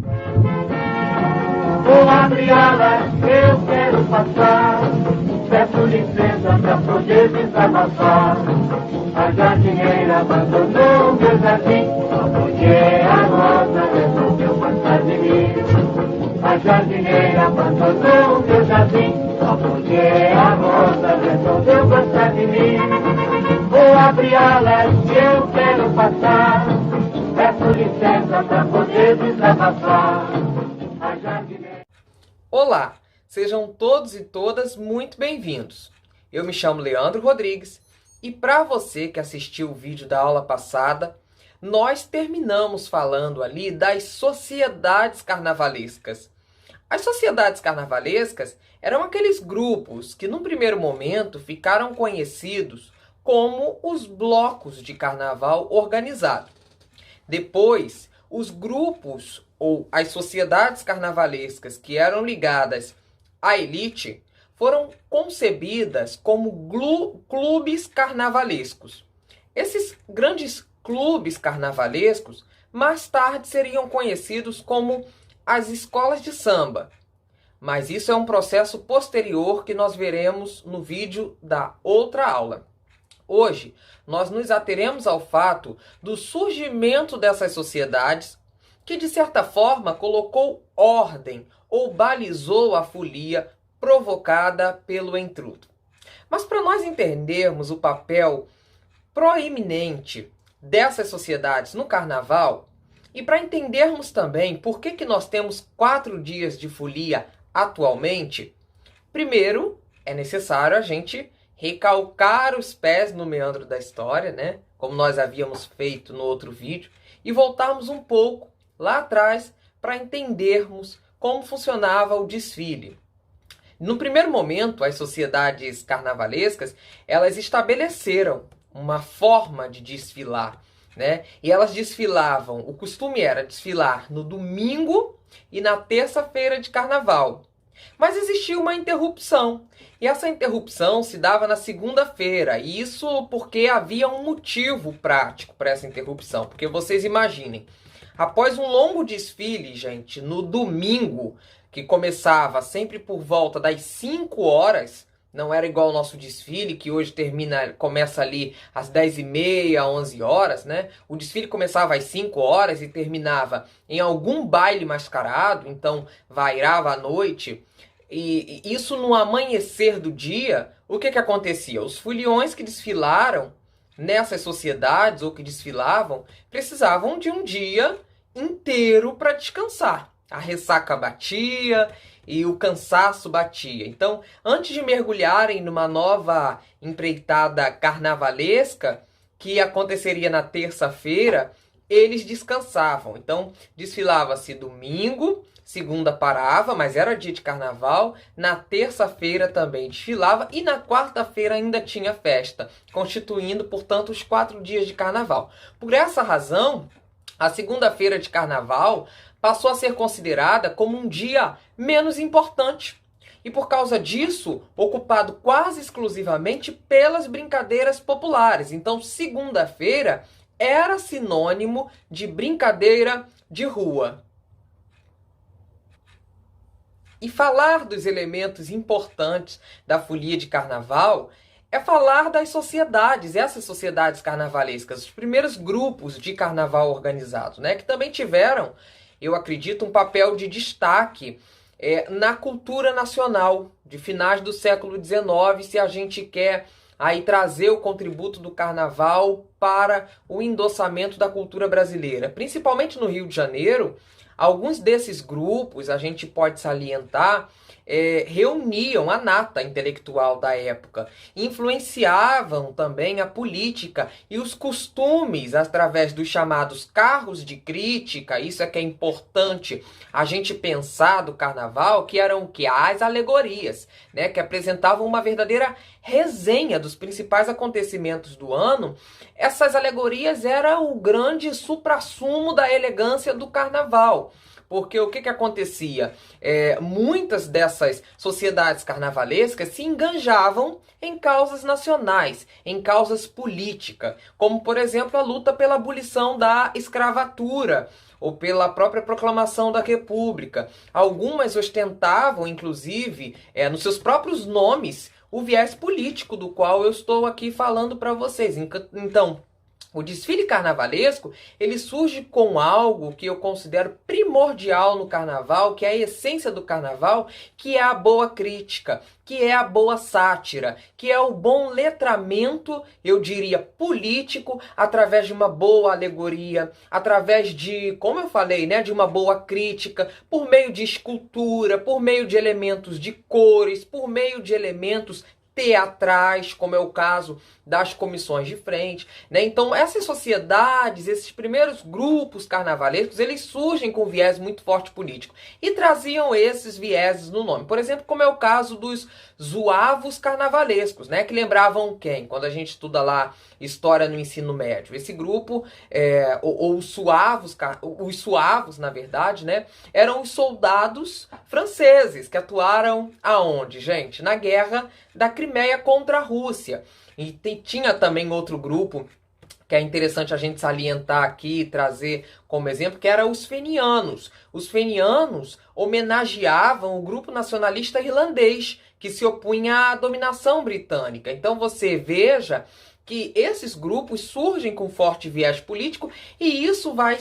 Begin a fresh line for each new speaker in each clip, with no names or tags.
Vou abrir alas, eu quero passar. Peço licença pra poder desabafar. A jardineira abandonou meu jardim, só porque a rosa resolveu passar de mim. A jardineira abandonou meu jardim, só porque a rosa resolveu passar de mim. Vou abrir alas, eu quero passar. Peço licença pra poder desabafar. A jardineira...
Olá, sejam todos e todas muito bem-vindos. Eu me chamo Leandro Rodrigues e para você que assistiu o vídeo da aula passada, nós terminamos falando ali das sociedades carnavalescas. As sociedades carnavalescas eram aqueles grupos que, num primeiro momento, ficaram conhecidos como os blocos de carnaval organizado. Depois, os grupos ou as sociedades carnavalescas que eram ligadas à elite foram concebidas como clubes carnavalescos. Esses grandes clubes carnavalescos mais tarde seriam conhecidos como as escolas de samba. Mas isso é um processo posterior que nós veremos no vídeo da outra aula. Hoje, nós nos ateremos ao fato do surgimento dessas sociedades que, de certa forma, colocou ordem ou balizou a folia provocada pelo intrudo. Mas para nós entendermos o papel proeminente dessas sociedades no carnaval e para entendermos também por que nós temos 4 dias de folia atualmente, primeiro é necessário a gente recalcar os pés no meandro da história, né? Como nós havíamos feito no outro vídeo, e voltarmos um pouco lá atrás para entendermos como funcionava o desfile. No primeiro momento, as sociedades carnavalescas, elas estabeleceram uma forma de desfilar, né? E elas desfilavam, o costume era desfilar no domingo e na terça-feira de carnaval. Mas existia uma interrupção, e essa interrupção se dava na segunda-feira, e isso porque havia um motivo prático para essa interrupção. Porque vocês imaginem, após um longo desfile, gente, no domingo, que começava sempre por volta das 5 horas, não era igual ao nosso desfile, que hoje começa ali às 10h30, 11 horas, né? O desfile começava às 5 horas e terminava em algum baile mascarado, então vairava à noite. E isso no amanhecer do dia, o que acontecia? Os foliões que desfilaram nessas sociedades ou que desfilavam precisavam de um dia inteiro para descansar. A ressaca batia e o cansaço batia. Então, antes de mergulharem numa nova empreitada carnavalesca, que aconteceria na terça-feira, eles descansavam. Então, desfilava-se domingo, segunda parava, mas era dia de carnaval. Na terça-feira também desfilava e na quarta-feira ainda tinha festa, constituindo, portanto, os 4 dias de carnaval. Por essa razão, a segunda-feira de carnaval passou a ser considerada como um dia menos importante. E por causa disso, ocupado quase exclusivamente pelas brincadeiras populares. Então, segunda-feira era sinônimo de brincadeira de rua. E falar dos elementos importantes da folia de carnaval é falar das sociedades, essas sociedades carnavalescas, os primeiros grupos de carnaval organizado, né, que também tiveram, eu acredito, um papel de destaque na cultura nacional de finais do século XIX, se a gente quer aí trazer o contributo do carnaval para o endossamento da cultura brasileira. Principalmente no Rio de Janeiro, alguns desses grupos, a gente pode salientar, reuniam a nata intelectual da época, influenciavam também a política e os costumes através dos chamados carros de crítica. Isso é que é importante a gente pensar do carnaval, que eram o que? As alegorias, né? Que apresentavam uma verdadeira resenha dos principais acontecimentos do ano. Essas alegorias eram o grande suprassumo da elegância do carnaval. Porque o que acontecia? Muitas dessas sociedades carnavalescas se enganjavam em causas nacionais, em causas políticas, como, por exemplo, a luta pela abolição da escravatura, ou pela própria proclamação da República. Algumas ostentavam, inclusive, nos seus próprios nomes, o viés político do qual eu estou aqui falando para vocês. Então, o desfile carnavalesco, ele surge com algo que eu considero primordial no carnaval, que é a essência do carnaval, que é a boa crítica, que é a boa sátira, que é o bom letramento, eu diria, político, através de uma boa alegoria, através de, como eu falei, né, de uma boa crítica, por meio de escultura, por meio de elementos de cores, por meio de elementos teatrais, como é o caso das comissões de frente, né? Então essas sociedades, esses primeiros grupos carnavalescos, eles surgem com viés muito forte político e traziam esses vieses no nome. Por exemplo, como é o caso dos zuavos carnavalescos, né? Que lembravam quem? Quando a gente estuda lá história no ensino médio. Esse grupo, os suavos, na verdade, né? Eram os soldados franceses que atuaram aonde, gente? Na guerra da Crimeia contra a Rússia. E tinha também outro grupo que é interessante a gente salientar aqui e trazer como exemplo, que era os fenianos. Os fenianos homenageavam o grupo nacionalista irlandês, que se opunha à dominação britânica. Então você veja que esses grupos surgem com forte viés político e isso vai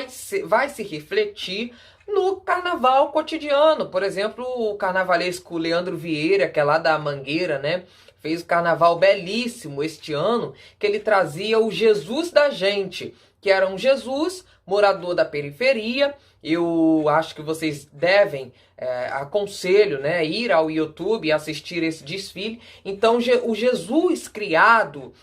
se refletir no carnaval cotidiano. Por exemplo, o carnavalesco Leandro Vieira, que é lá da Mangueira, né? Fez um carnaval belíssimo este ano, que ele trazia o Jesus da gente, que era um Jesus morador da periferia. Eu acho que vocês devem, aconselho, né, ir ao YouTube e assistir esse desfile. Então, o Jesus criado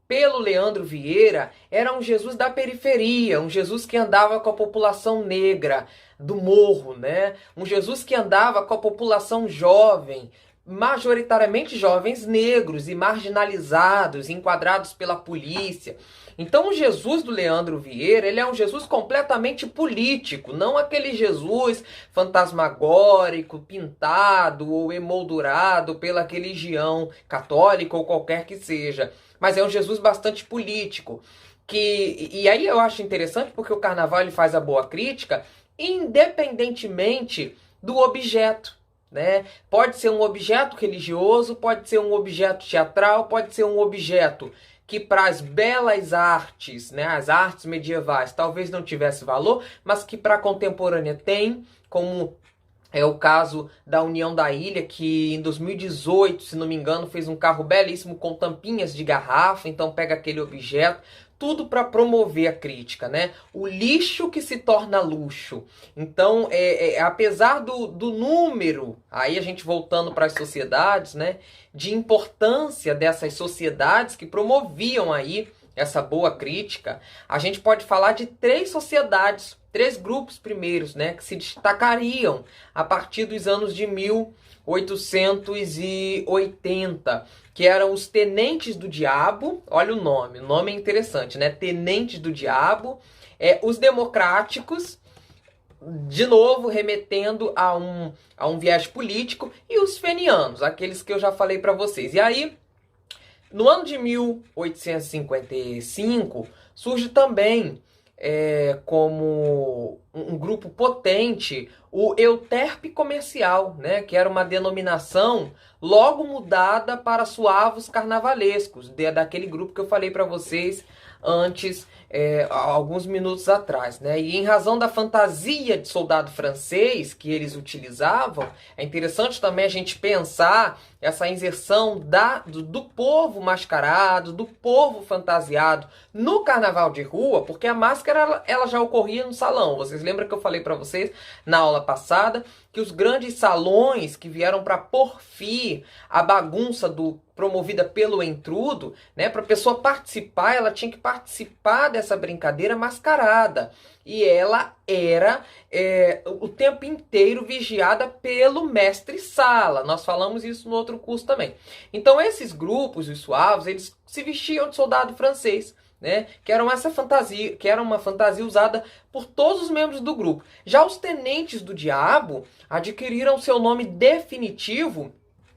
pelo Leandro Vieira era um Jesus da periferia, um Jesus que andava com a população negra do morro, né? Um Jesus que andava com a população jovem, majoritariamente jovens negros e marginalizados, enquadrados pela polícia. Então o Jesus do Leandro Vieira, ele é um Jesus completamente político, não aquele Jesus fantasmagórico, pintado ou emoldurado pela religião católica ou qualquer que seja, mas é um Jesus bastante político. E aí eu acho interessante porque o carnaval ele faz a boa crítica independentemente do objeto, né? Pode ser um objeto religioso, pode ser um objeto teatral, pode ser um objeto que para as belas artes, né, as artes medievais, talvez não tivesse valor, mas que para a contemporânea tem, como é o caso da União da Ilha, que em 2018, se não me engano, fez um carro belíssimo com tampinhas de garrafa, então pega aquele objeto, tudo para promover a crítica, né? O lixo que se torna luxo. Então, apesar do número, aí a gente voltando para as sociedades, né? De importância dessas sociedades que promoviam aí essa boa crítica, a gente pode falar de três sociedades, três grupos primeiros, né? Que se destacariam a partir dos anos de 1880, que eram os Tenentes do Diabo. Olha o nome é interessante, né? Tenentes do Diabo, os Democráticos, de novo remetendo a um viés político, e os Fenianos, aqueles que eu já falei para vocês. E aí, no ano de 1855, surge também como um grupo potente o Euterpe Comercial, né, que era uma denominação logo mudada para suavos carnavalescos, daquele grupo que eu falei para vocês antes, alguns minutos atrás, né? E em razão da fantasia de soldado francês que eles utilizavam, é interessante também a gente pensar essa inserção do povo mascarado, do povo fantasiado no carnaval de rua, porque a máscara ela já ocorria no salão. Vocês lembram que eu falei para vocês na aula passada que os grandes salões que vieram para porfir a bagunça promovida pelo entrudo, né, para a pessoa participar, ela tinha que participar dessa brincadeira mascarada. E ela era o tempo inteiro vigiada pelo mestre-sala. Nós falamos isso no outro curso também. Então esses grupos, os suavos, eles se vestiam de soldado francês, né? Que era uma fantasia usada por todos os membros do grupo. Já os Tenentes do Diabo adquiriram seu nome definitivo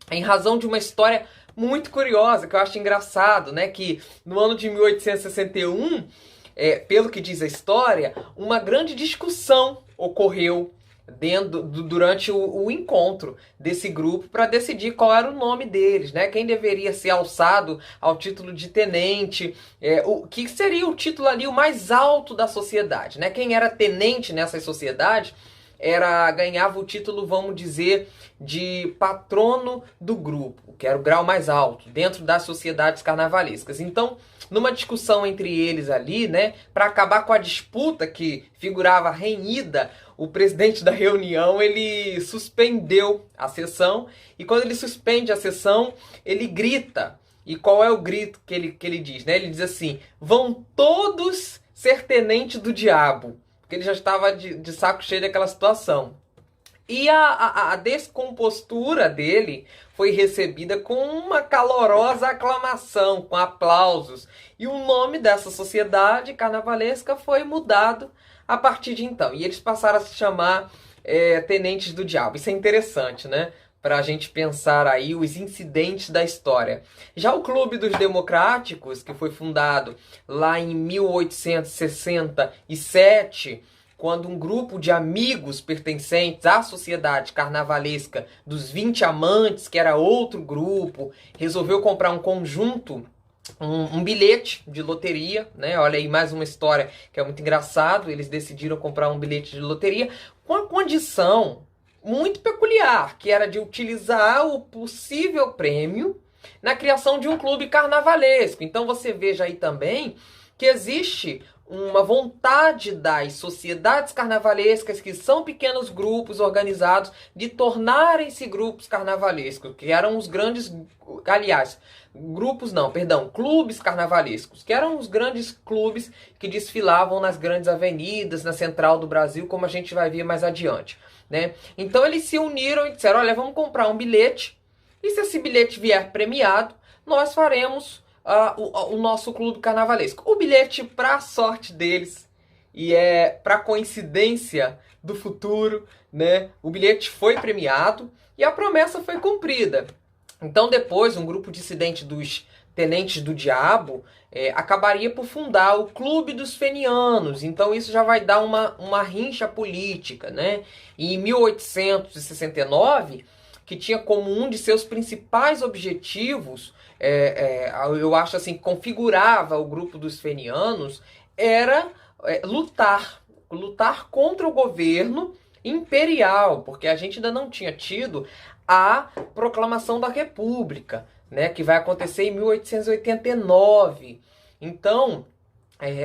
em razão de uma história muito curiosa, que eu acho engraçado, né? Que no ano de 1861, pelo que diz a história, uma grande discussão ocorreu durante o encontro desse grupo para decidir qual era o nome deles, né? Quem deveria ser alçado ao título de tenente, o que seria o título ali o mais alto da sociedade, né? Quem era tenente nessas sociedades ganhava o título, vamos dizer, de patrono do grupo, que era o grau mais alto dentro das sociedades carnavalescas. Então, numa discussão entre eles ali, né, para acabar com a disputa que figurava renhida, o presidente da reunião, ele suspendeu a sessão, e quando ele suspende a sessão, ele grita. E qual é o grito que ele diz, né? Ele diz assim: vão todos ser tenente do diabo. Porque ele já estava de saco cheio daquela situação. E a descompostura dele foi recebida com uma calorosa aclamação, com aplausos. E o nome dessa sociedade carnavalesca foi mudado a partir de então. E eles passaram a se chamar Tenentes do Diabo. Isso é interessante, né? Para a gente pensar aí os incidentes da história. Já o Clube dos Democráticos, que foi fundado lá em 1867, quando um grupo de amigos pertencentes à sociedade carnavalesca dos 20 Amantes, que era outro grupo, resolveu comprar um conjunto, um bilhete de loteria, né? Olha aí mais uma história que é muito engraçado. Eles decidiram comprar um bilhete de loteria com a condição muito peculiar, que era de utilizar o possível prêmio na criação de um clube carnavalesco. Então você veja aí também que existe uma vontade das sociedades carnavalescas, que são pequenos grupos organizados, de tornarem-se grupos carnavalescos, que eram os grandes, aliás, clubes carnavalescos, que eram os grandes clubes que desfilavam nas grandes avenidas, na central do Brasil, como a gente vai ver mais adiante, né? Então eles se uniram e disseram: olha, vamos comprar um bilhete, e se esse bilhete vier premiado, nós faremos o nosso clube carnavalesco. O bilhete, para sorte deles, e para coincidência do futuro, né, o bilhete foi premiado e a promessa foi cumprida. Então depois, um grupo dissidente dos Tenentes do Diabo acabaria por fundar o Clube dos Fenianos. Então isso já vai dar uma rincha política, né? E em 1869, que tinha como um de seus principais objetivos, eu acho assim, que configurava o grupo dos fenianos, era lutar contra o governo imperial, porque a gente ainda não tinha tido a proclamação da República, né, que vai acontecer em 1889. Então,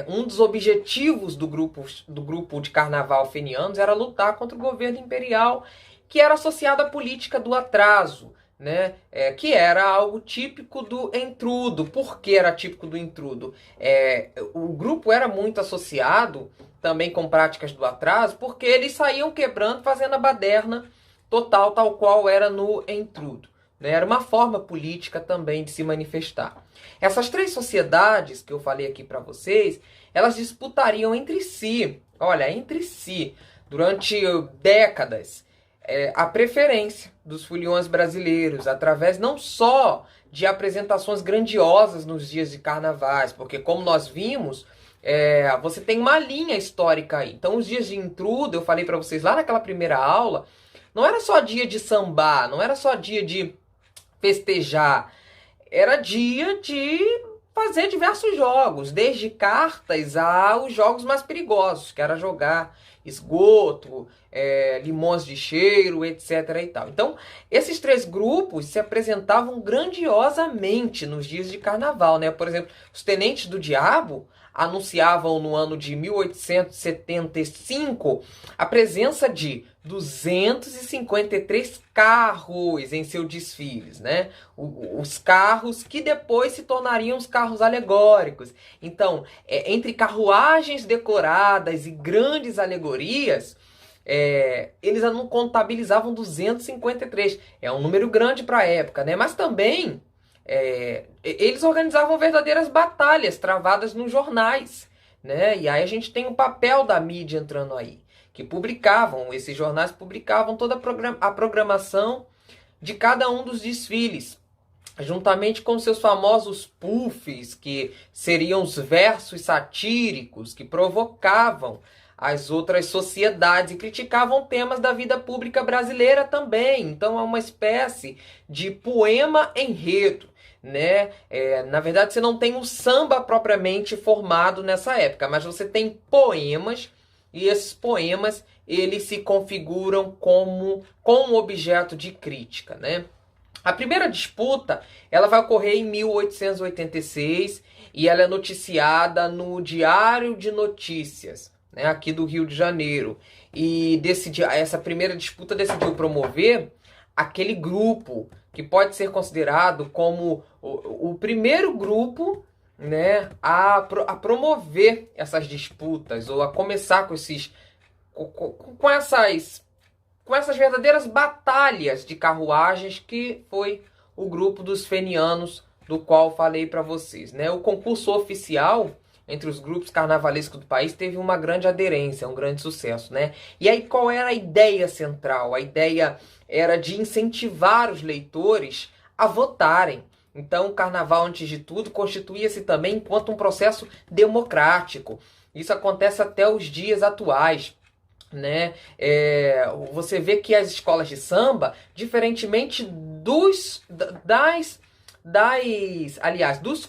um dos objetivos do grupo de carnaval fenianos era lutar contra o governo imperial, que era associado à política do atraso, né? Que era algo típico do intrudo. Por que era típico do intrudo? O grupo era muito associado também com práticas do atraso, porque eles saíam quebrando, fazendo a baderna total, tal qual era no intrudo, né? Era uma forma política também de se manifestar. Essas três sociedades que eu falei aqui para vocês, elas disputariam entre si, durante décadas, a preferência dos foliões brasileiros, através não só de apresentações grandiosas nos dias de carnavais, porque como nós vimos, você tem uma linha histórica aí. Então os dias de intrudo, eu falei para vocês lá naquela primeira aula, não era só dia de sambar, não era só dia de festejar, era dia de fazer diversos jogos, desde cartas aos jogos mais perigosos, que era jogar esgoto, limões de cheiro, etc. e tal. Então, esses três grupos se apresentavam grandiosamente nos dias de carnaval, né? Por exemplo, os Tenentes do Diabo anunciavam no ano de 1875 a presença de 253 carros em seus desfiles, né? Os carros que depois se tornariam os carros alegóricos. Então, entre carruagens decoradas e grandes alegorias, eles não contabilizavam 253. É um número grande para a época, né? Mas também eles organizavam verdadeiras batalhas travadas nos jornais, né? E aí a gente tem o papel da mídia entrando aí, que esses jornais publicavam toda a programação de cada um dos desfiles, juntamente com seus famosos puffs, que seriam os versos satíricos que provocavam as outras sociedades e criticavam temas da vida pública brasileira também. Então é uma espécie de poema enredo, né? Na verdade, você não tem o samba propriamente formado nessa época, mas você tem poemas, e esses poemas eles se configuram como um objeto de crítica, né? A primeira disputa ela vai ocorrer em 1886 e ela é noticiada no Diário de Notícias, né, aqui do Rio de Janeiro. E essa primeira disputa decidiu promover aquele grupo que pode ser considerado como o primeiro grupo, né, a promover essas disputas, ou a começar com essas verdadeiras batalhas de carruagens, que foi o grupo dos fenianos, do qual falei para vocês, né? O concurso oficial entre os grupos carnavalescos do país teve uma grande aderência, um grande sucesso, né? E aí qual era a ideia central? A ideia era de incentivar os leitores a votarem. Então o carnaval, antes de tudo, constituía-se também enquanto um processo democrático. Isso acontece até os dias atuais, né? Você vê que as escolas de samba, diferentemente dos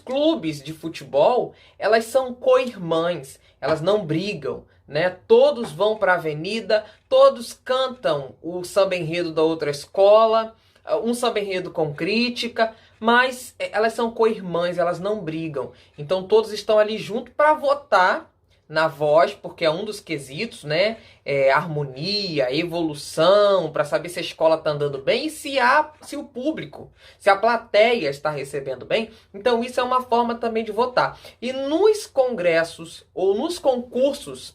clubes de futebol, elas são co-irmãs, elas não brigam, né? Todos vão para a avenida, todos cantam o samba enredo da outra escola, um samba enredo com crítica, mas elas são co-irmãs, elas não brigam. Então todos estão ali junto para votar na voz, porque é um dos quesitos, né? Harmonia, evolução, para saber se a escola está andando bem e se o público, se a plateia está recebendo bem. Então isso é uma forma também de votar. E nos congressos ou nos concursos,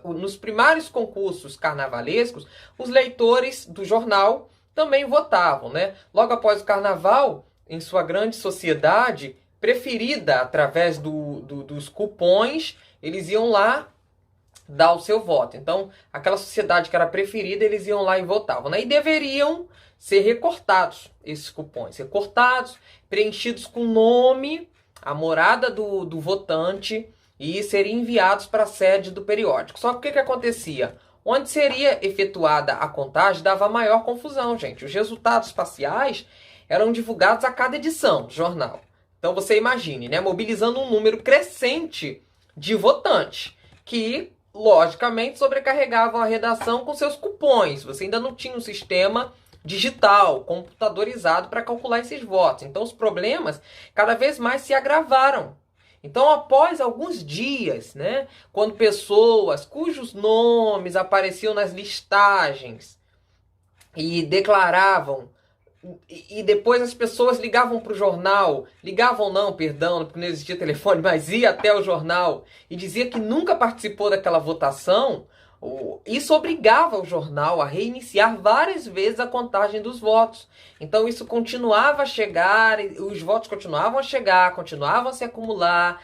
nos primários concursos carnavalescos, os leitores do jornal também votavam, né? Logo após o carnaval, em sua grande sociedade preferida, através dos cupons, eles iam lá dar o seu voto. Então, aquela sociedade que era preferida, eles iam lá e votavam, né? E deveriam ser recortados esses cupons. Recortados, preenchidos com o nome, a morada do votante, e seriam enviados para a sede do periódico. Só que o que acontecia? Onde seria efetuada a contagem, dava maior confusão, gente. Os resultados parciais eram divulgados a cada edição do jornal. Então você imagine, né, mobilizando um número crescente de votantes, que, logicamente, sobrecarregavam a redação com seus cupons. Você ainda não tinha um sistema digital, computadorizado para calcular esses votos. Então os problemas cada vez mais se agravaram. Então, após alguns dias, né, quando pessoas cujos nomes apareciam nas listagens e declaravam, e depois as pessoas ligavam para o jornal, porque não existia telefone, mas ia até o jornal e dizia que nunca participou daquela votação, isso obrigava o jornal a reiniciar várias vezes a contagem dos votos. Então isso continuava a chegar, os votos continuavam a chegar, continuavam a se acumular,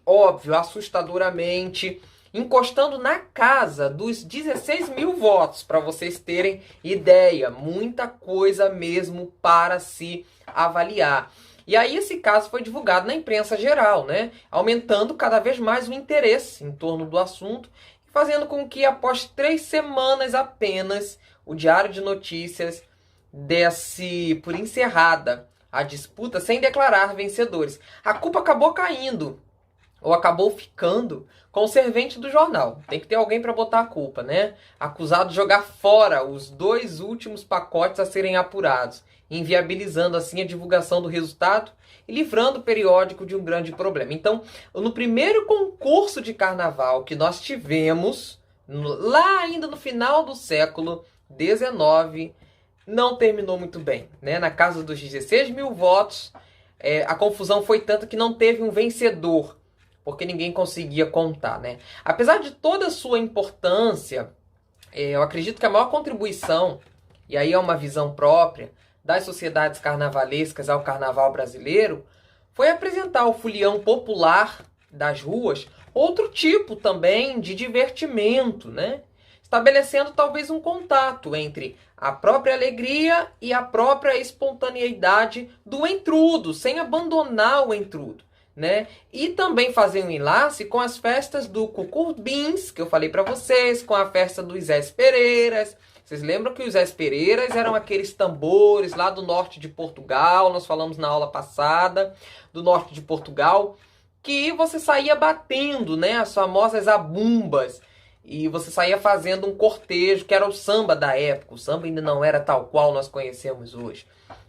óbvio, assustadoramente, encostando na casa dos 16 mil votos, para vocês terem ideia. Muita coisa mesmo para se avaliar. E aí esse caso foi divulgado na imprensa geral, né? Aumentando cada vez mais o interesse em torno do assunto, fazendo com que, após 3 semanas apenas, o Diário de Notícias desse por encerrada a disputa sem declarar vencedores. A culpa acabou caindo, ou acabou ficando, com o servente do jornal. Tem que ter alguém para botar a culpa, né? Acusado de jogar fora os 2 últimos pacotes a serem apurados, inviabilizando assim a divulgação do resultado e livrando o periódico de um grande problema. Então, no primeiro concurso de carnaval que nós tivemos, lá ainda no final do século XIX, não terminou muito bem, né? Na casa dos 16 mil votos, a confusão foi tanta que não teve um vencedor, porque ninguém conseguia contar, né? Apesar de toda a sua importância, eu acredito que a maior contribuição, e aí é uma visão própria, das sociedades carnavalescas ao carnaval brasileiro foi apresentar ao folião popular das ruas outro tipo também de divertimento, né? Estabelecendo talvez um contato entre a própria alegria e a própria espontaneidade do entrudo, sem abandonar o entrudo, né? E também fazer um enlace com as festas do Cucurbins, que eu falei para vocês, com a festa dos Zés Pereiras. Vocês lembram que os Zés Pereiras eram aqueles tambores lá do norte de Portugal, nós falamos na aula passada, do norte de Portugal, que você saía batendo, né, as famosas abumbas, e você saía fazendo um cortejo, que era o samba da época. O samba ainda não era tal qual nós conhecemos hoje.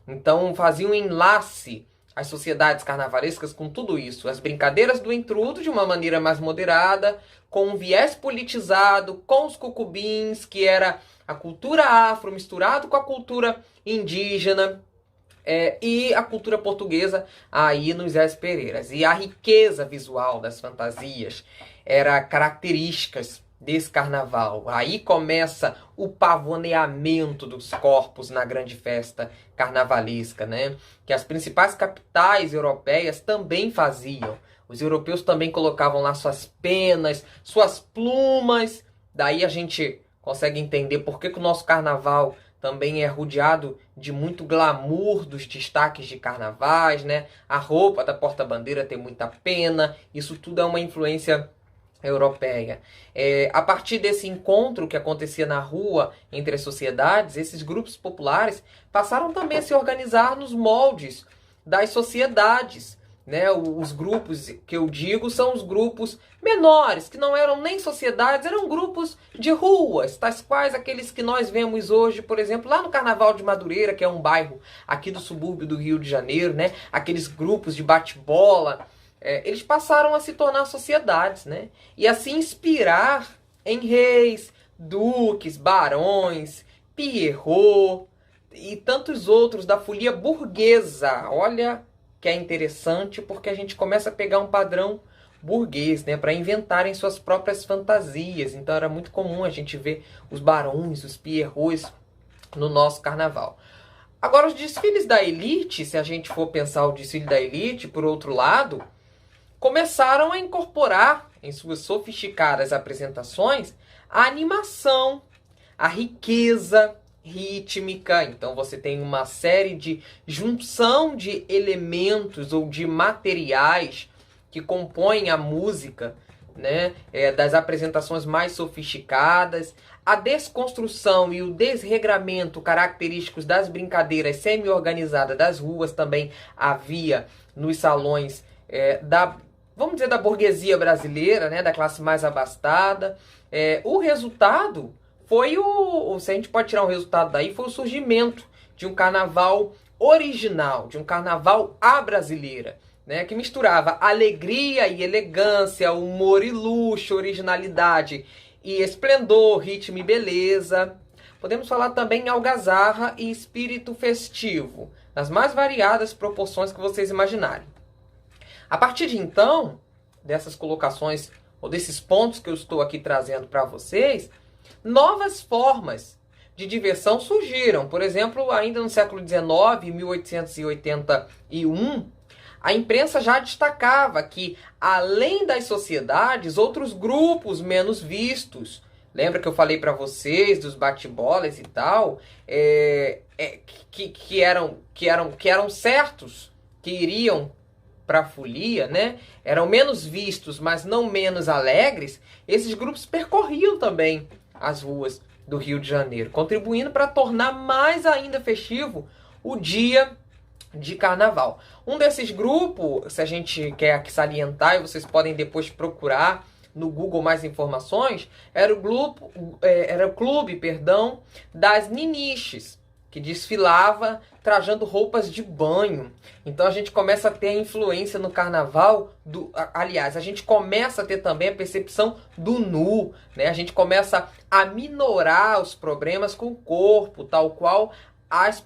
Então fazia um enlace as sociedades carnavalescas com tudo isso. As brincadeiras do entrudo de uma maneira mais moderada, com um viés politizado, com os cucubins, que era a cultura afro misturado com a cultura indígena, e a cultura portuguesa aí nos Zés Pereiras. E a riqueza visual das fantasias era características desse carnaval. Aí começa o pavoneamento dos corpos na grande festa carnavalesca, né? Que as principais capitais europeias também faziam. Os europeus também colocavam lá suas penas, suas plumas. Daí a gente consegue entender por que o nosso carnaval também é rodeado de muito glamour dos destaques de carnavais, né? A roupa da porta-bandeira tem muita pena. Isso tudo é uma influência europeia. A partir desse encontro que acontecia na rua entre as sociedades, esses grupos populares passaram também a se organizar nos moldes das sociedades, né? Os grupos que eu digo são os grupos menores, que não eram nem sociedades, eram grupos de ruas, tais quais aqueles que nós vemos hoje, por exemplo, lá no Carnaval de Madureira, que é um bairro aqui do subúrbio do Rio de Janeiro, né? Aqueles grupos de bate-bola. Eles passaram a se tornar sociedades, né? E assim inspirar em reis, duques, barões, Pierrot e tantos outros da folia burguesa. Olha que é interessante, porque a gente começa a pegar um padrão burguês, né? Para inventarem suas próprias fantasias. Então era muito comum a gente ver os barões, os Pierrots no nosso carnaval. Agora, os desfiles da elite, se a gente for pensar o desfile da elite, por outro lado, começaram a incorporar em suas sofisticadas apresentações a animação, a riqueza rítmica. Então você tem uma série de junção de elementos ou de materiais que compõem a música, né? Das apresentações mais sofisticadas, a desconstrução e o desregramento característicos das brincadeiras semi-organizadas das ruas também havia nos salões vamos dizer, da burguesia brasileira, né, da classe mais abastada. O resultado foi se a gente pode tirar um resultado daí, foi o surgimento de um carnaval original, de um carnaval à brasileira, né, que misturava alegria e elegância, humor e luxo, originalidade e esplendor, ritmo e beleza. Podemos falar também em algazarra e espírito festivo, nas mais variadas proporções que vocês imaginarem. A partir de então, dessas colocações ou desses pontos que eu estou aqui trazendo para vocês, novas formas de diversão surgiram. Por exemplo, ainda no século XIX, em 1881, a imprensa já destacava que, além das sociedades, outros grupos menos vistos, lembra que eu falei para vocês dos bate-bolas e tal, que eram certos, que iriam para a folia, né? Eram menos vistos, mas não menos alegres. Esses grupos percorriam também as ruas do Rio de Janeiro, contribuindo para tornar mais ainda festivo o dia de carnaval. Um desses grupos, se a gente quer aqui salientar, e vocês podem depois procurar no Google mais informações, era o clube das Niniches, que desfilava trajando roupas de banho. Então a gente começa a ter a influência no carnaval aliás, a gente começa a ter também a percepção do nu, né? A gente começa a minorar os problemas com o corpo, tal qual as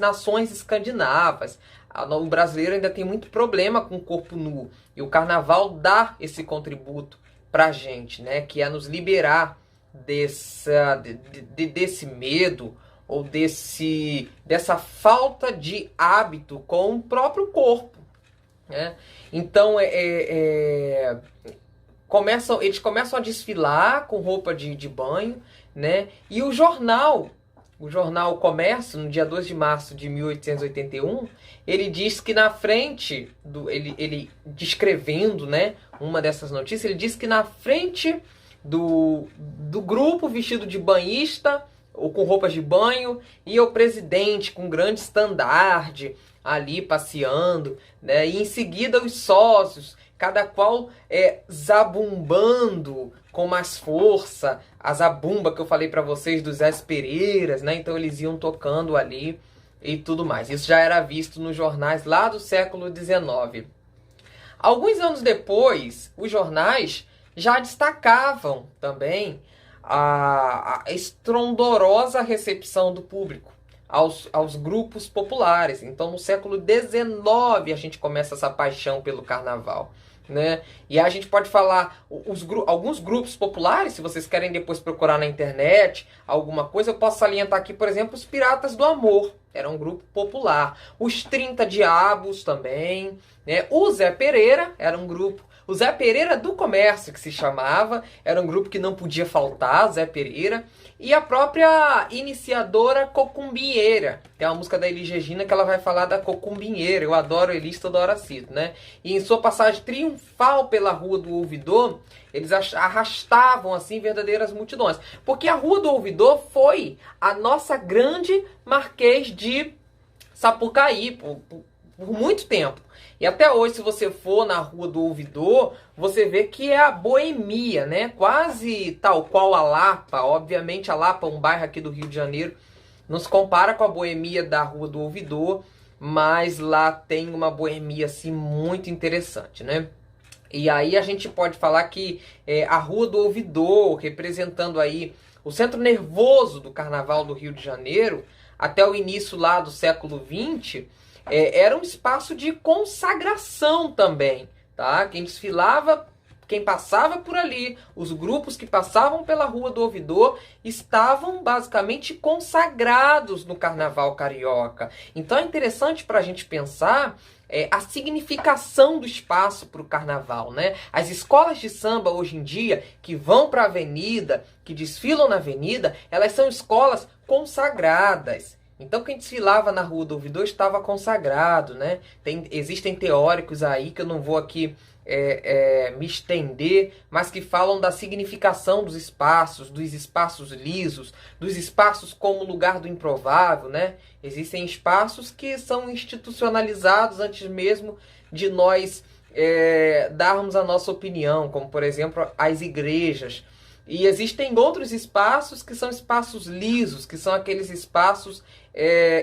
nações escandinavas. O brasileiro ainda tem muito problema com o corpo nu. E o carnaval dá esse contributo pra gente, né? Que é nos liberar desse medo ou dessa falta de hábito com o próprio corpo, né? Então eles começam a desfilar com roupa de banho, né? E o jornal Comércio, no dia 2 de março de 1881, ele diz que na frente, ele descrevendo, né, uma dessas notícias, ele diz que na frente do grupo vestido de banhista, ou com roupas de banho, ia o presidente com um grande estandarte ali passeando, né? E em seguida os sócios, cada qual zabumbando com mais força, a zabumba que eu falei para vocês dos Zé Pereiras, né? Então eles iam tocando ali e tudo mais. Isso já era visto nos jornais lá do século XIX. Alguns anos depois, os jornais já destacavam também a estrondorosa recepção do público aos grupos populares. Então, no século XIX, a gente começa essa paixão pelo carnaval, né? E a gente pode falar alguns grupos populares, se vocês querem depois procurar na internet alguma coisa, eu posso salientar aqui, por exemplo, os Piratas do Amor, era um grupo popular. Os 30 Diabos também, né? O Zé Pereira era um grupo. O Zé Pereira do Comércio, que se chamava, era um grupo que não podia faltar, Zé Pereira. E a própria iniciadora Cocumbinheira. Tem uma música da Elis Regina que ela vai falar da Cocumbinheira. Eu adoro Elis, toda hora cito, né? E em sua passagem triunfal pela Rua do Ouvidor, eles arrastavam, assim, verdadeiras multidões. Porque a Rua do Ouvidor foi a nossa grande Marquês de Sapucaí, por muito tempo. E até hoje, se você for na Rua do Ouvidor, você vê que é a boemia, né? Quase tal qual a Lapa. Obviamente, a Lapa é um bairro aqui do Rio de Janeiro. Não se compara com a boemia da Rua do Ouvidor, mas lá tem uma boemia, assim, muito interessante, né? E aí a gente pode falar que a Rua do Ouvidor, representando aí o centro nervoso do Carnaval do Rio de Janeiro, até o início lá do século XX, era um espaço de consagração também, tá? Quem desfilava, quem passava por ali, os grupos que passavam pela Rua do Ouvidor estavam basicamente consagrados no Carnaval Carioca. Então é interessante para a gente pensar a significação do espaço para o Carnaval, né? As escolas de samba hoje em dia, que vão para a avenida, que desfilam na avenida, elas são escolas consagradas. Então quem desfilava na Rua do Ouvidor estava consagrado, né? Existem teóricos aí, que eu não vou aqui me estender, mas que falam da significação dos espaços lisos, dos espaços como lugar do improvável, né? Existem espaços que são institucionalizados antes mesmo de nós darmos a nossa opinião, como por exemplo as igrejas. E existem outros espaços que são espaços lisos, que são aqueles espaços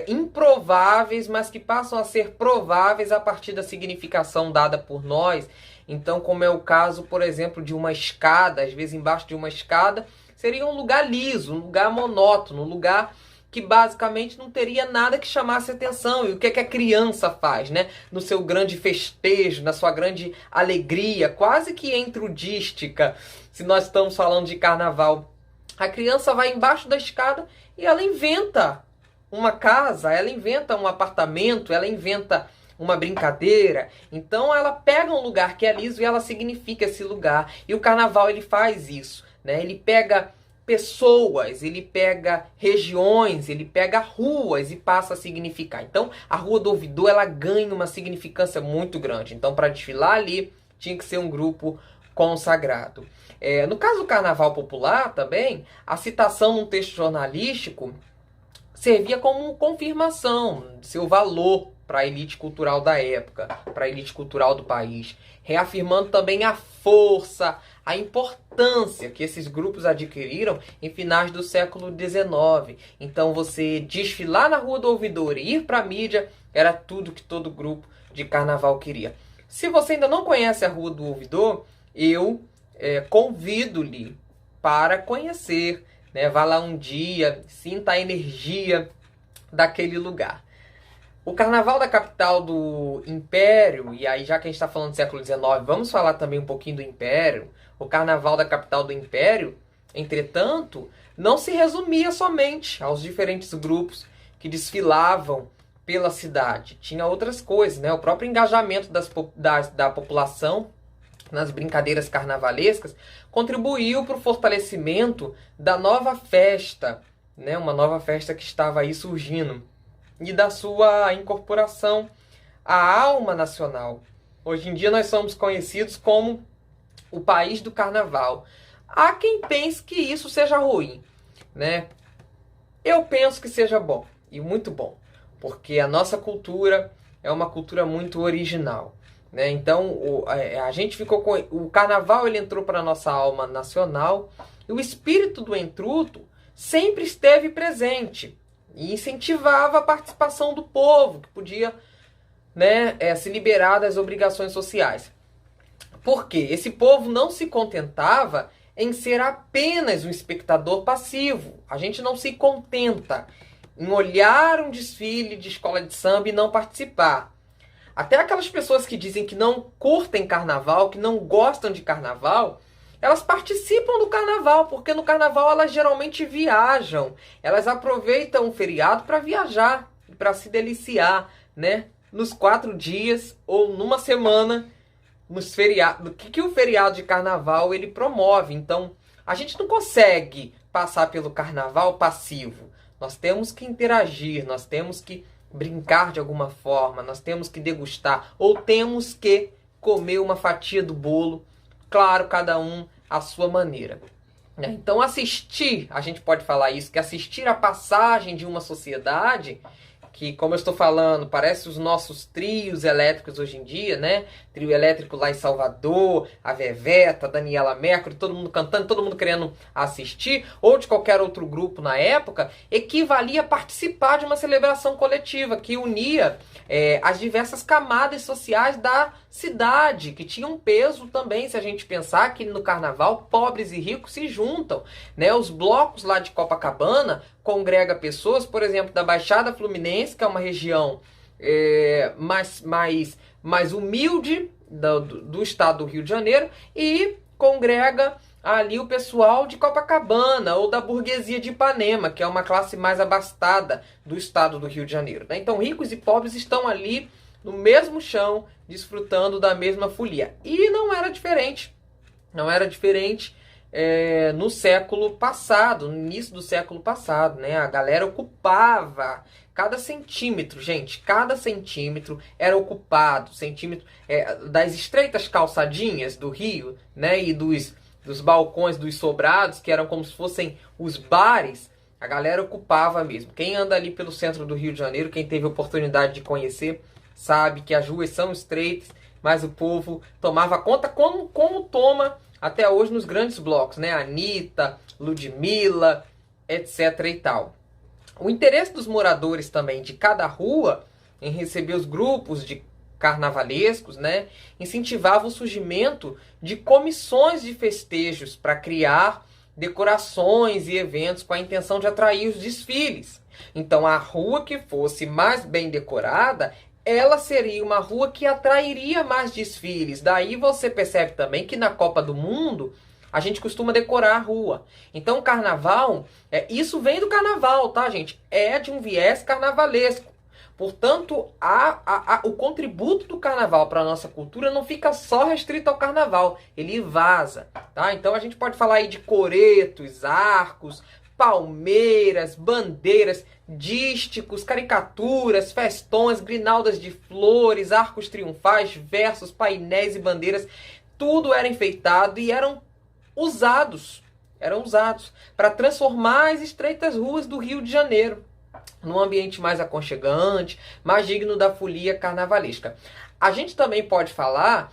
improváveis, mas que passam a ser prováveis a partir da significação dada por nós. Então, como é o caso, por exemplo, de uma escada, às vezes embaixo de uma escada, seria um lugar liso, um lugar monótono, um lugar que basicamente não teria nada que chamasse atenção. E o que é que a criança faz, né? No seu grande festejo, na sua grande alegria, quase que entrudística, se nós estamos falando de carnaval. A criança vai embaixo da escada e ela inventa uma casa, ela inventa um apartamento, ela inventa uma brincadeira. Então ela pega um lugar que é liso e ela significa esse lugar. E o carnaval ele faz isso, né? Ele pega pessoas, ele pega regiões, ele pega ruas e passa a significar. Então a Rua do Ouvidor ela ganha uma significância muito grande. Então para desfilar ali tinha que ser um grupo consagrado. No caso do Carnaval Popular também, a citação num texto jornalístico servia como confirmação de seu valor para a elite cultural da época, para a elite cultural do país, reafirmando também a força, a importância que esses grupos adquiriram em finais do século XIX. Então você desfilar na Rua do Ouvidor e ir para a mídia era tudo que todo grupo de carnaval queria. Se você ainda não conhece a Rua do Ouvidor, eu convido-lhe para conhecer, né? Vá lá um dia, sinta a energia daquele lugar. O carnaval da capital do Império, e aí já que a gente está falando do século XIX, vamos falar também um pouquinho do Império. O carnaval da capital do Império Entretanto, não se resumia somente aos diferentes grupos que desfilavam pela cidade. Tinha outras coisas, né? O próprio engajamento da população nas brincadeiras carnavalescas contribuiu para o fortalecimento da nova festa, né? Uma nova festa que estava aí surgindo, e da sua incorporação à alma nacional. Hoje em dia nós somos conhecidos como o país do carnaval. Há quem pense que isso seja ruim, né? Eu penso que seja bom, e muito bom, porque a nossa cultura é uma cultura muito original, né? Então a gente ficou com o carnaval, ele entrou para a nossa alma nacional, e o espírito do entruto sempre esteve presente e incentivava a participação do povo, que podia, né, se liberar das obrigações sociais. Porque esse povo não se contentava em ser apenas um espectador passivo. A gente não se contenta em olhar um desfile de escola de samba e não participar. Até aquelas pessoas que dizem que não curtem carnaval, que não gostam de carnaval, elas participam do carnaval, porque no carnaval elas geralmente viajam. Elas aproveitam o feriado para viajar, para se deliciar, né? Nos 4 dias ou numa semana, nos feriados, que o feriado de carnaval ele promove. Então, a gente não consegue passar pelo carnaval passivo. Nós temos que interagir, nós temos que brincar de alguma forma, nós temos que degustar, ou temos que comer uma fatia do bolo, claro, cada um à sua maneira. Então, assistir, a gente pode falar isso, que assistir a passagem de uma sociedade que, como eu estou falando, parece os nossos trios elétricos hoje em dia, né? Trio elétrico lá em Salvador, a Veveta, a Daniela Mercury, todo mundo cantando, todo mundo querendo assistir, ou de qualquer outro grupo na época, equivalia a participar de uma celebração coletiva que unia as diversas camadas sociais da cidade, que tinha um peso também, se a gente pensar que no carnaval pobres e ricos se juntam, né? Os blocos lá de Copacabana congrega pessoas, por exemplo, da Baixada Fluminense, que é uma região mais humilde do estado do Rio de Janeiro, e congrega ali o pessoal de Copacabana ou da burguesia de Ipanema, que é uma classe mais abastada do estado do Rio de Janeiro, né? Então ricos e pobres estão ali no mesmo chão, desfrutando da mesma folia. E não era diferente. Não era diferente no século passado, no início do século passado, né? A galera ocupava cada centímetro, gente. Cada centímetro era ocupado. Centímetro das estreitas calçadinhas do Rio, né? E dos balcões dos sobrados, que eram como se fossem os bares. A galera ocupava mesmo. Quem anda ali pelo centro do Rio de Janeiro, quem teve oportunidade de conhecer, sabe que as ruas são estreitas, mas o povo tomava conta como toma até hoje nos grandes blocos, né? Anitta, Ludmilla, etc e tal. O interesse dos moradores também de cada rua em receber os grupos de carnavalescos, né, incentivava o surgimento de comissões de festejos para criar decorações e eventos com a intenção de atrair os desfiles. Então, a rua que fosse mais bem decorada, ela seria uma rua que atrairia mais desfiles. Daí você percebe também que na Copa do Mundo a gente costuma decorar a rua. Então o carnaval, isso vem do carnaval, tá, gente? É de um viés carnavalesco. Portanto, o contributo do carnaval para a nossa cultura não fica só restrito ao carnaval. Ele vaza, tá? Então a gente pode falar aí de coretos, arcos, palmeiras, bandeiras, dísticos, caricaturas, festões, grinaldas de flores, arcos triunfais, versos, painéis e bandeiras. Tudo era enfeitado e eram usados para transformar as estreitas ruas do Rio de Janeiro num ambiente mais aconchegante, mais digno da folia carnavalesca. A gente também pode falar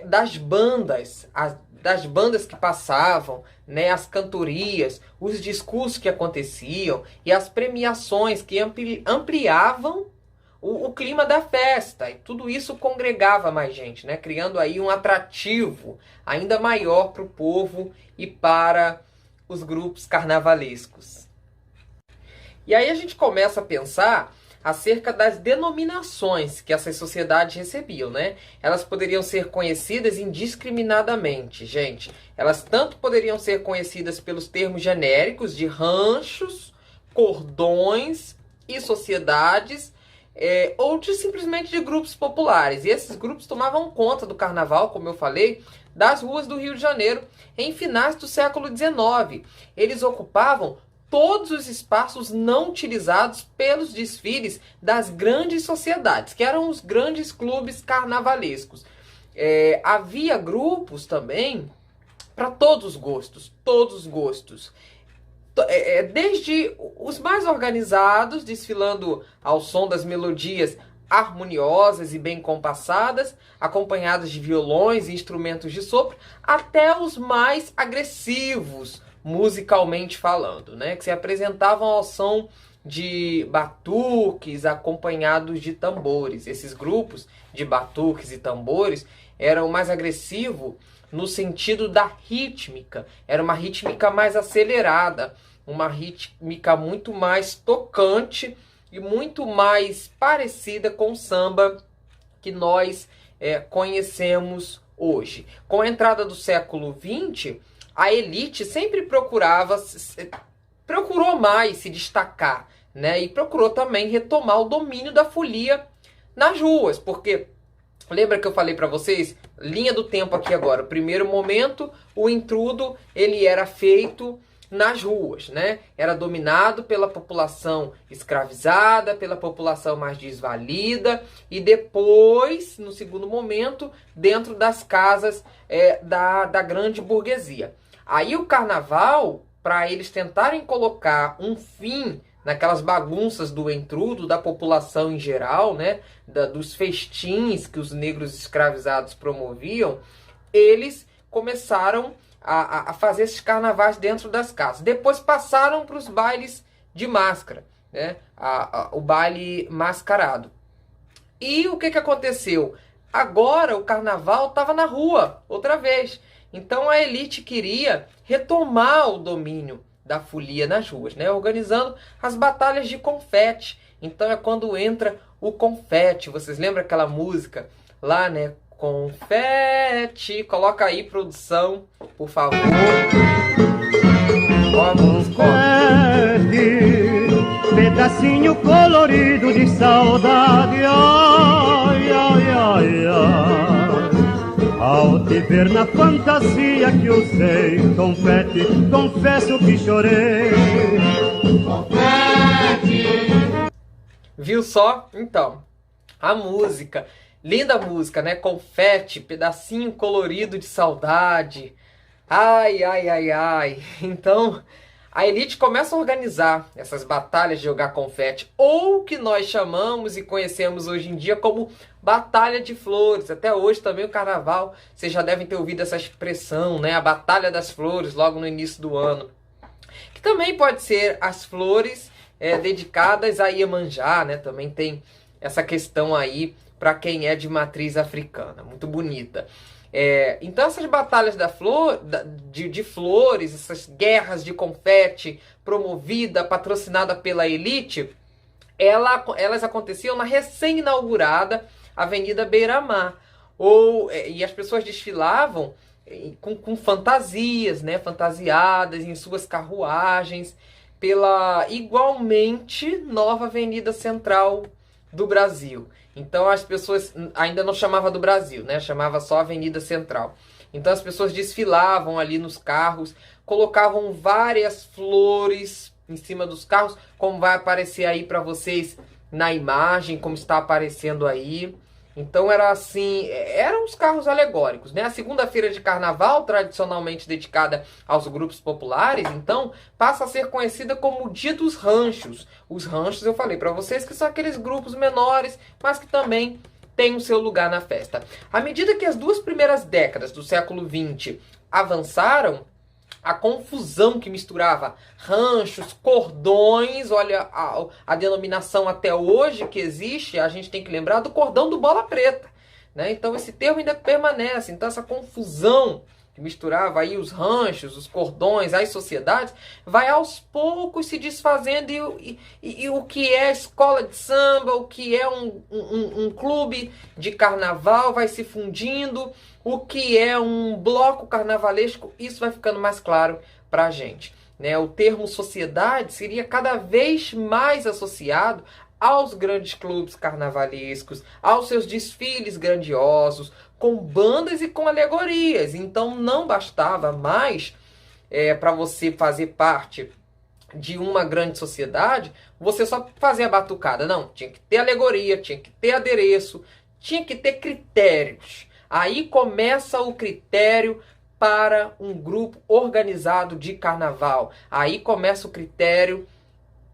das bandas, das bandas que passavam, né, as cantorias, os discursos que aconteciam e as premiações que ampliavam o clima da festa. E tudo isso congregava mais gente, né, criando aí um atrativo ainda maior para o povo e para os grupos carnavalescos. E aí a gente começa a pensar acerca das denominações que essas sociedades recebiam, né? Elas poderiam ser conhecidas indiscriminadamente, gente. Elas tanto poderiam ser conhecidas pelos termos genéricos de ranchos, cordões e sociedades, ou simplesmente de grupos populares. E esses grupos tomavam conta do carnaval, como eu falei, das ruas do Rio de Janeiro em finais do século XIX. Eles ocupavam todos os espaços não utilizados pelos desfiles das grandes sociedades, que eram os grandes clubes carnavalescos. Havia grupos também para todos os gostos, desde os mais organizados, desfilando ao som das melodias harmoniosas e bem compassadas, acompanhadas de violões e instrumentos de sopro, até os mais agressivos, musicalmente falando, né? Que se apresentavam ao som de batuques acompanhados de tambores. Esses grupos de batuques e tambores eram mais agressivos no sentido da rítmica. Era uma rítmica mais acelerada, uma rítmica muito mais tocante e muito mais parecida com o samba que nós conhecemos hoje. Com a entrada do século XX, a elite sempre procurou mais se destacar, né? E procurou também retomar o domínio da folia nas ruas, porque lembra que eu falei para vocês, linha do tempo aqui agora, o primeiro momento, o intrudo, ele era feito nas ruas, né? Era dominado pela população escravizada, pela população mais desvalida, e depois, no segundo momento, dentro das casas da grande burguesia. Aí o carnaval, para eles tentarem colocar um fim naquelas bagunças do intrudo, da população em geral, né? Dos festins que os negros escravizados promoviam, eles começaram a fazer esses carnavais dentro das casas. Depois passaram para os bailes de máscara, né? O baile mascarado. E o que aconteceu? Agora o carnaval estava na rua, outra vez. Então a elite queria retomar o domínio da folia nas ruas, né? Organizando as batalhas de confete. Então é quando entra o confete. Vocês lembram aquela música lá, né? Confete. Coloca aí, produção, por favor. Ó a música.
Confete, pedacinho colorido de saudade. Ai, ai, ai, ai. Ao te ver na fantasia que usei, confete, confesso que chorei.
Confete.
Viu só? Então, a música, linda música, né? Confete, pedacinho colorido de saudade. Ai, ai, ai, ai. Então, a elite começa a organizar essas batalhas de jogar confete, ou o que nós chamamos e conhecemos hoje em dia como Batalha de Flores. Até hoje também o carnaval, vocês já devem ter ouvido essa expressão, né? A Batalha das Flores, logo no início do ano. Que também pode ser as flores dedicadas a Iemanjá, né? Também tem essa questão aí para quem é de matriz africana, muito bonita. Então essas batalhas de flores, essas guerras de confete promovida, patrocinada pela elite, elas aconteciam na recém-inaugurada Avenida Beira-Mar. E as pessoas desfilavam com fantasias, né, fantasiadas em suas carruagens pela igualmente nova Avenida Central do Brasil. Então as pessoas ainda não chamava do Brasil, né? Chamava só Avenida Central. Então as pessoas desfilavam ali nos carros, colocavam várias flores em cima dos carros, como vai aparecer aí para vocês na imagem, como está aparecendo aí. Então era assim, eram os carros alegóricos, né? A segunda-feira de carnaval, tradicionalmente dedicada aos grupos populares, então passa a ser conhecida como o Dia dos Ranchos. Os ranchos, eu falei para vocês, que são aqueles grupos menores, mas que também têm o seu lugar na festa. À medida que as duas primeiras décadas do século XX avançaram, a confusão que misturava ranchos, cordões, olha a denominação até hoje que existe, a gente tem que lembrar do cordão do Bola Preta, né? Então esse termo ainda permanece. Então essa confusão que misturava aí os ranchos, os cordões, as sociedades, vai aos poucos se desfazendo e o que é escola de samba, o que é um clube de carnaval vai se fundindo, o que é um bloco carnavalesco, isso vai ficando mais claro para a gente. Né? O termo sociedade seria cada vez mais associado aos grandes clubes carnavalescos, aos seus desfiles grandiosos, com bandas e com alegorias. Então não bastava mais para você fazer parte de uma grande sociedade, você só fazer a batucada. Não, tinha que ter alegoria, tinha que ter adereço, tinha que ter critérios. Aí começa o critério para um grupo organizado de carnaval. Aí começa o critério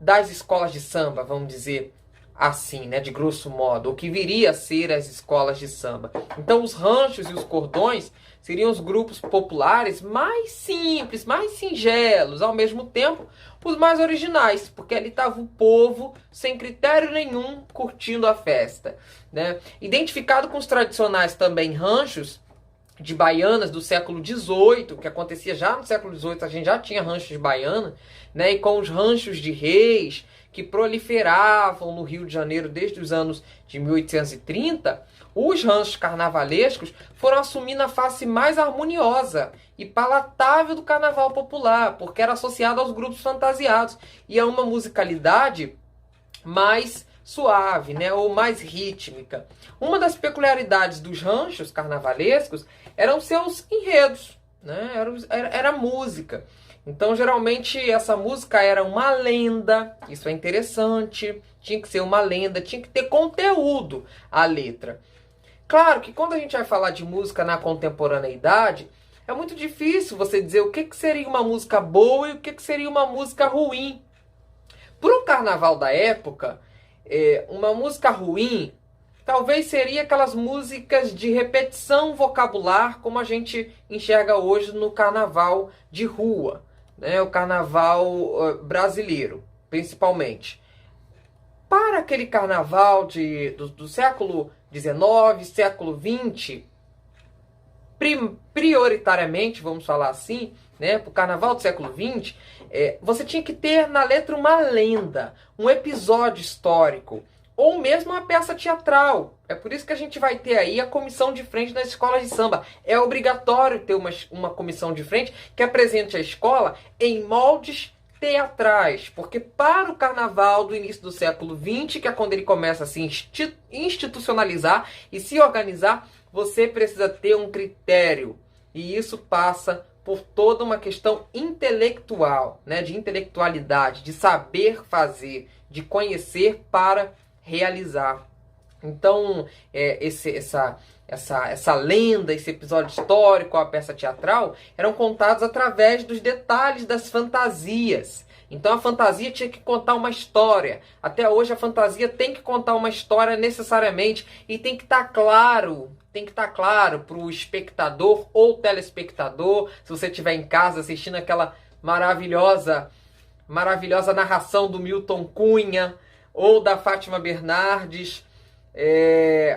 das escolas de samba, vamos dizer assim, né, de grosso modo, o que viria a ser as escolas de samba. Então os ranchos e os cordões seriam os grupos populares mais simples, mais singelos, ao mesmo tempo os mais originais, porque ali estava o povo sem critério nenhum curtindo a festa, né? Identificado com os tradicionais também ranchos de baianas do século XVIII, que acontecia já no século XVIII, a gente já tinha ranchos de baiana, né? E com os ranchos de reis, que proliferavam no Rio de Janeiro desde os anos de 1830, os ranchos carnavalescos foram assumindo a face mais harmoniosa e palatável do carnaval popular, porque era associado aos grupos fantasiados e a uma musicalidade mais suave, né, ou mais rítmica. Uma das peculiaridades dos ranchos carnavalescos eram seus enredos, né, era a música. Então, geralmente, essa música era uma lenda, isso é interessante, tinha que ser uma lenda, tinha que ter conteúdo a letra. Claro que quando a gente vai falar de música na contemporaneidade, é muito difícil você dizer o que seria uma música boa e o que seria uma música ruim. Para o carnaval da época, uma música ruim talvez seria aquelas músicas de repetição vocabular, como a gente enxerga hoje no carnaval de rua, né? O carnaval brasileiro, principalmente. Para aquele carnaval do século XIX, século XX, prioritariamente, vamos falar assim, né, para o carnaval do século XX, você tinha que ter na letra uma lenda, um episódio histórico, ou mesmo uma peça teatral. É por isso que a gente vai ter aí a comissão de frente nas escolas de samba. É obrigatório ter uma comissão de frente que apresente a escola em moldes teatrais, porque para o carnaval do início do século XX, que é quando ele começa a se institucionalizar e se organizar, você precisa ter um critério. E isso passa por toda uma questão intelectual, né, de intelectualidade, de saber fazer, de conhecer para realizar. Então, essa lenda, esse episódio histórico, a peça teatral, eram contados através dos detalhes das fantasias. Então a fantasia tinha que contar uma história. Até hoje a fantasia tem que contar uma história necessariamente e tem que estar claro para o espectador ou telespectador, se você estiver em casa assistindo aquela maravilhosa narração do Milton Cunha ou da Fátima Bernardes.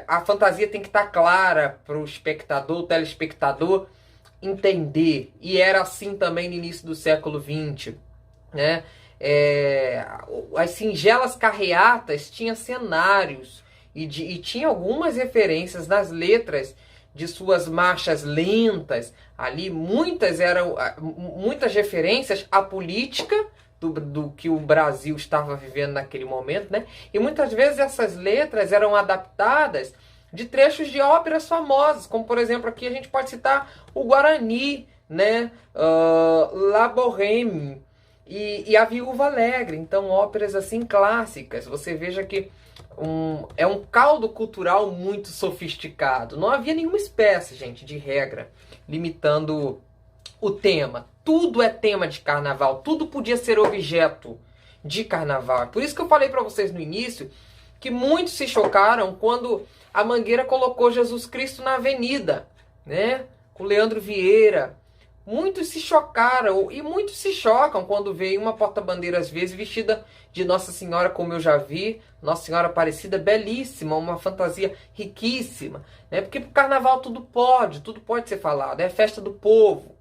A fantasia tem que estar clara para o espectador, o telespectador entender. E era assim também no início do século XX, né? As singelas carreatas tinham cenários e tinha algumas referências nas letras de suas marchas lentas. Ali muitas referências à política do que o Brasil estava vivendo naquele momento, né? E muitas vezes essas letras eram adaptadas de trechos de óperas famosas, como por exemplo aqui a gente pode citar o Guarani, né? La Bohème e a Viúva Alegre. Então óperas assim clássicas. Você veja que é um caldo cultural muito sofisticado. Não havia nenhuma espécie, gente, de regra limitando o tema. Tudo é tema de carnaval, tudo podia ser objeto de carnaval. Por isso que eu falei para vocês no início que muitos se chocaram quando a Mangueira colocou Jesus Cristo na avenida, né? Com Leandro Vieira, muitos se chocaram e muitos se chocam quando veem uma porta-bandeira, às vezes, vestida de Nossa Senhora, como eu já vi, Nossa Senhora Aparecida, belíssima, uma fantasia riquíssima, né? Porque pro carnaval tudo pode ser falado, é a festa do povo,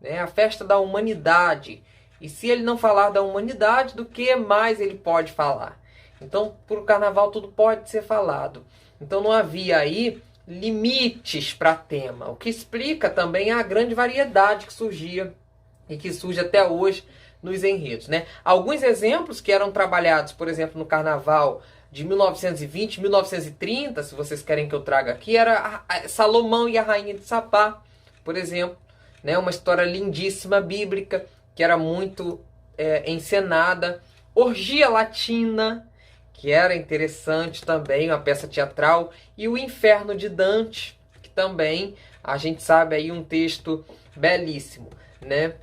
né? A festa da humanidade. E se ele não falar da humanidade, do que mais ele pode falar? Então, pro carnaval tudo pode ser falado. Então não havia aí limites para tema, o que explica também a grande variedade que surgia e que surge até hoje nos enredos, né? Alguns exemplos que eram trabalhados, por exemplo, no carnaval de 1920, 1930, se vocês querem que eu traga aqui, era Salomão e a Rainha de Sabá, por exemplo, né? Uma história lindíssima, bíblica, que era muito encenada. Orgia Latina, que era interessante também, uma peça teatral, e o Inferno de Dante, que também a gente sabe aí um texto belíssimo, né?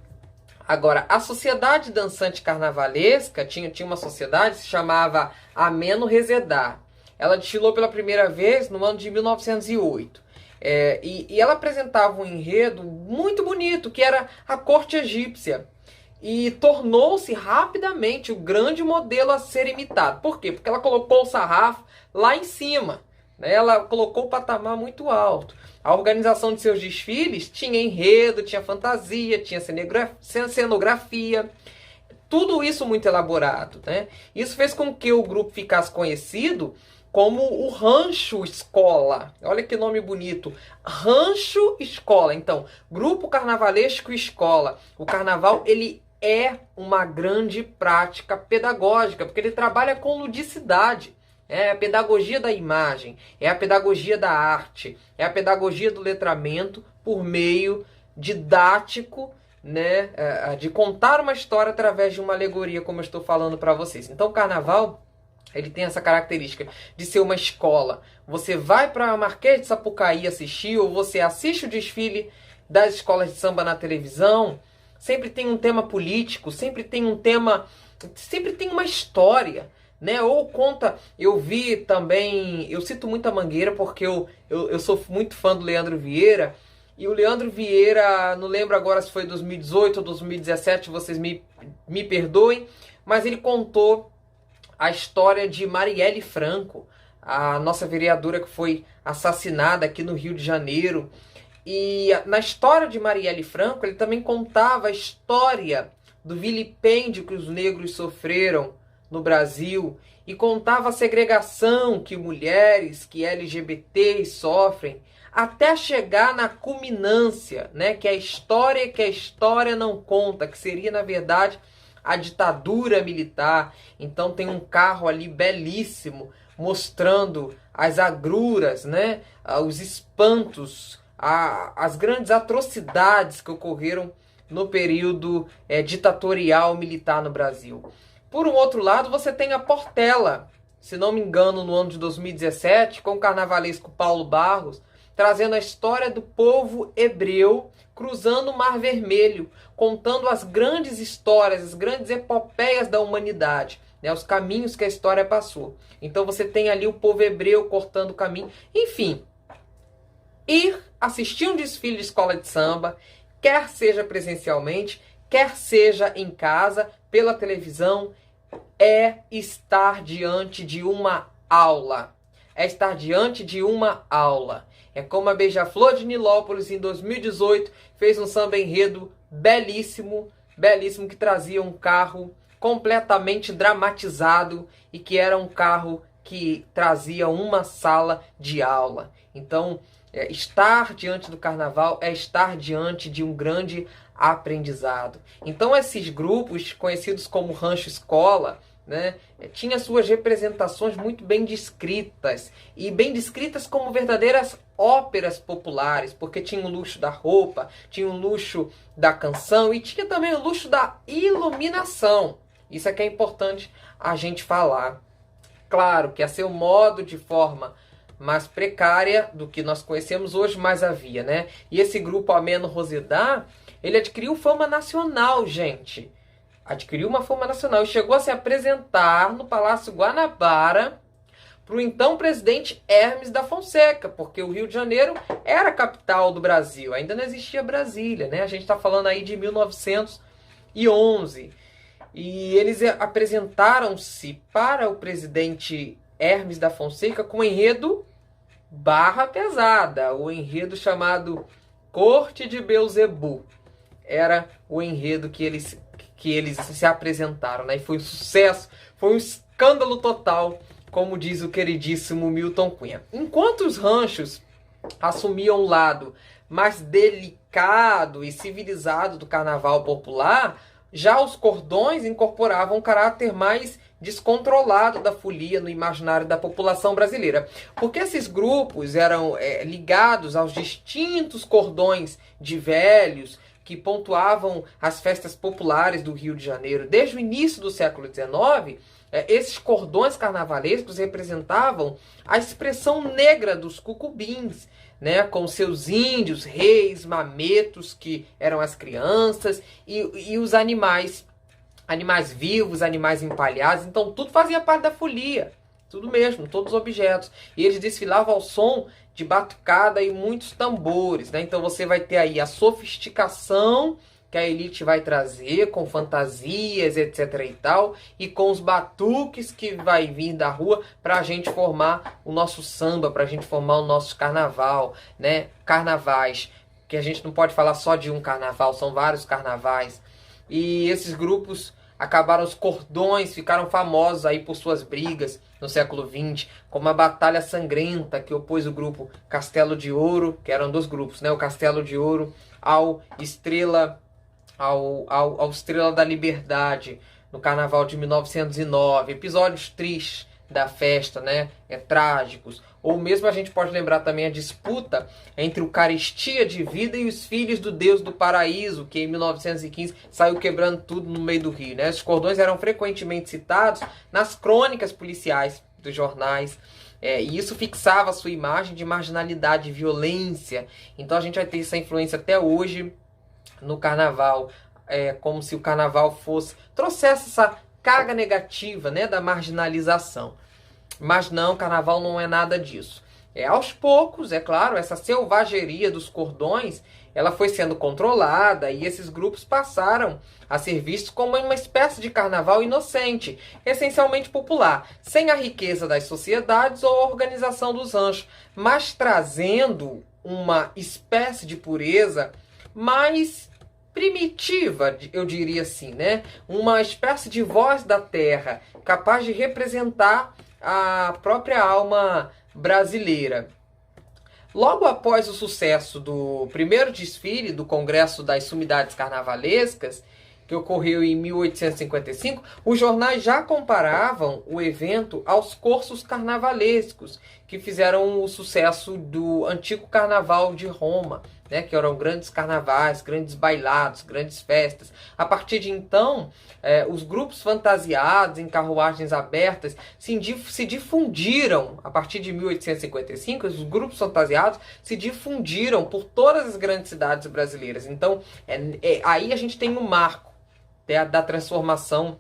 Agora, a Sociedade Dançante Carnavalesca tinha uma sociedade que se chamava Ameno Resedar. Ela desfilou pela primeira vez no ano de 1908. E ela apresentava um enredo muito bonito, que era a corte egípcia. E tornou-se rapidamente o grande modelo a ser imitado. Por quê? Porque ela colocou o sarrafo lá em cima, né? Ela colocou o patamar muito alto. A organização de seus desfiles tinha enredo, tinha fantasia, tinha cenografia. Tudo isso muito elaborado, né? Isso fez com que o grupo ficasse conhecido como o Rancho Escola. Olha que nome bonito. Rancho Escola. Então, Grupo Carnavalesco Escola. O carnaval, ele é uma grande prática pedagógica, porque ele trabalha com ludicidade. É a pedagogia da imagem, é a pedagogia da arte, é a pedagogia do letramento por meio didático, né, de contar uma história através de uma alegoria, como eu estou falando para vocês. Então o carnaval, ele tem essa característica de ser uma escola. Você vai para a Marquês de Sapucaí assistir, ou você assiste o desfile das escolas de samba na televisão, sempre tem um tema político, sempre tem um tema, sempre tem uma história, né? Ou conta, eu vi também, eu cito muito a Mangueira porque eu sou muito fã do Leandro Vieira, e o Leandro Vieira, não lembro agora se foi 2018 ou 2017, vocês me perdoem, mas ele contou a história de Marielle Franco, a nossa vereadora que foi assassinada aqui no Rio de Janeiro. E na história de Marielle Franco, ele também contava a história do vilipêndio que os negros sofreram no Brasil, e contava a segregação que mulheres, que LGBTs sofrem, até chegar na culminância, né, que a história não conta, que seria, na verdade, a ditadura militar. Então tem um carro ali belíssimo, mostrando as agruras, né, os espantos, as grandes atrocidades que ocorreram no período ditatorial militar no Brasil. Por um outro lado, você tem a Portela, se não me engano, no ano de 2017, com o carnavalesco Paulo Barros, trazendo a história do povo hebreu cruzando o Mar Vermelho, contando as grandes histórias, as grandes epopeias da humanidade, né, os caminhos que a história passou. Então você tem ali o povo hebreu cortando o caminho. Enfim, ir assistir um desfile de escola de samba, quer seja presencialmente, quer seja em casa, pela televisão, é estar diante de uma aula. É estar diante de uma aula. É como a Beija-Flor de Nilópolis, em 2018, fez um samba enredo belíssimo, belíssimo, que trazia um carro completamente dramatizado e que era um carro que trazia uma sala de aula. Então, estar diante do carnaval é estar diante de um grande aprendizado. Então esses grupos, conhecidos como Rancho Escola, né, tinha suas representações muito bem descritas, e bem descritas como verdadeiras óperas populares, porque tinha o luxo da roupa, tinha o luxo da canção e tinha também o luxo da iluminação. Isso é que é importante a gente falar. Claro que a seu modo, de forma mais precária do que nós conhecemos hoje, mas havia, né? E esse grupo Ameno Rosedar, ele adquiriu fama nacional, gente. Adquiriu uma fama nacional e chegou a se apresentar no Palácio Guanabara para o então presidente Hermes da Fonseca, porque o Rio de Janeiro era a capital do Brasil, ainda não existia Brasília, né? A gente está falando aí de 1911. E eles apresentaram-se para o presidente Hermes da Fonseca com o enredo barra pesada, o enredo chamado Corte de Belzebu. Era o enredo que eles se apresentaram, né? E foi um sucesso, foi um escândalo total, como diz o queridíssimo Milton Cunha. Enquanto os ranchos assumiam o lado mais delicado e civilizado do carnaval popular, já os cordões incorporavam um caráter mais descontrolado da folia no imaginário da população brasileira. Porque esses grupos eram ligados aos distintos cordões de velhos que pontuavam as festas populares do Rio de Janeiro. Desde o início do século XIX, esses cordões carnavalescos representavam a expressão negra dos cucubins, né, com seus índios, reis, mametos, que eram as crianças, e os animais vivos, animais empalhados. Então tudo fazia parte da folia, tudo mesmo, todos os objetos. E eles desfilavam ao som de batucada e muitos tambores, né? Então você vai ter aí a sofisticação que a elite vai trazer, com fantasias, etc. e tal, e com os batuques que vai vir da rua para a gente formar o nosso samba, para a gente formar o nosso carnaval, né? Carnavais, que a gente não pode falar só de um carnaval, são vários carnavais. E esses grupos acabaram, os cordões ficaram famosos aí por suas brigas no século XX, como a Batalha Sangrenta, que opôs o grupo Castelo de Ouro, que eram dois grupos, né? O Castelo de Ouro ao Estrela da Liberdade, no Carnaval de 1909. Episódios tristes da festa, né? Trágicos. Ou mesmo a gente pode lembrar também a disputa entre o Carestia de Vida e os Filhos do Deus do Paraíso, que em 1915 saiu quebrando tudo no meio do Rio, né? Esses cordões eram frequentemente citados nas crônicas policiais dos jornais. E isso fixava a sua imagem de marginalidade e violência. Então a gente vai ter essa influência até hoje no carnaval, como se o carnaval trouxesse essa carga negativa, né, da marginalização. Mas não, o carnaval não é nada disso. Aos poucos, é claro, essa selvageria dos cordões, ela foi sendo controlada e esses grupos passaram a ser vistos como uma espécie de carnaval inocente, essencialmente popular, sem a riqueza das sociedades ou a organização dos ranchos, mas trazendo uma espécie de pureza mais primitiva, eu diria assim, né? Uma espécie de voz da terra, capaz de representar a própria alma brasileira. Logo após o sucesso do primeiro desfile do Congresso das Sumidades Carnavalescas, que ocorreu em 1855, os jornais já comparavam o evento aos cursos carnavalescos, que fizeram o sucesso do antigo carnaval de Roma, né, que eram grandes carnavais, grandes bailados, grandes festas. A partir de então, os grupos fantasiados em carruagens abertas se difundiram. A partir de 1855, os grupos fantasiados se difundiram por todas as grandes cidades brasileiras. Então, aí a gente tem um marco da transformação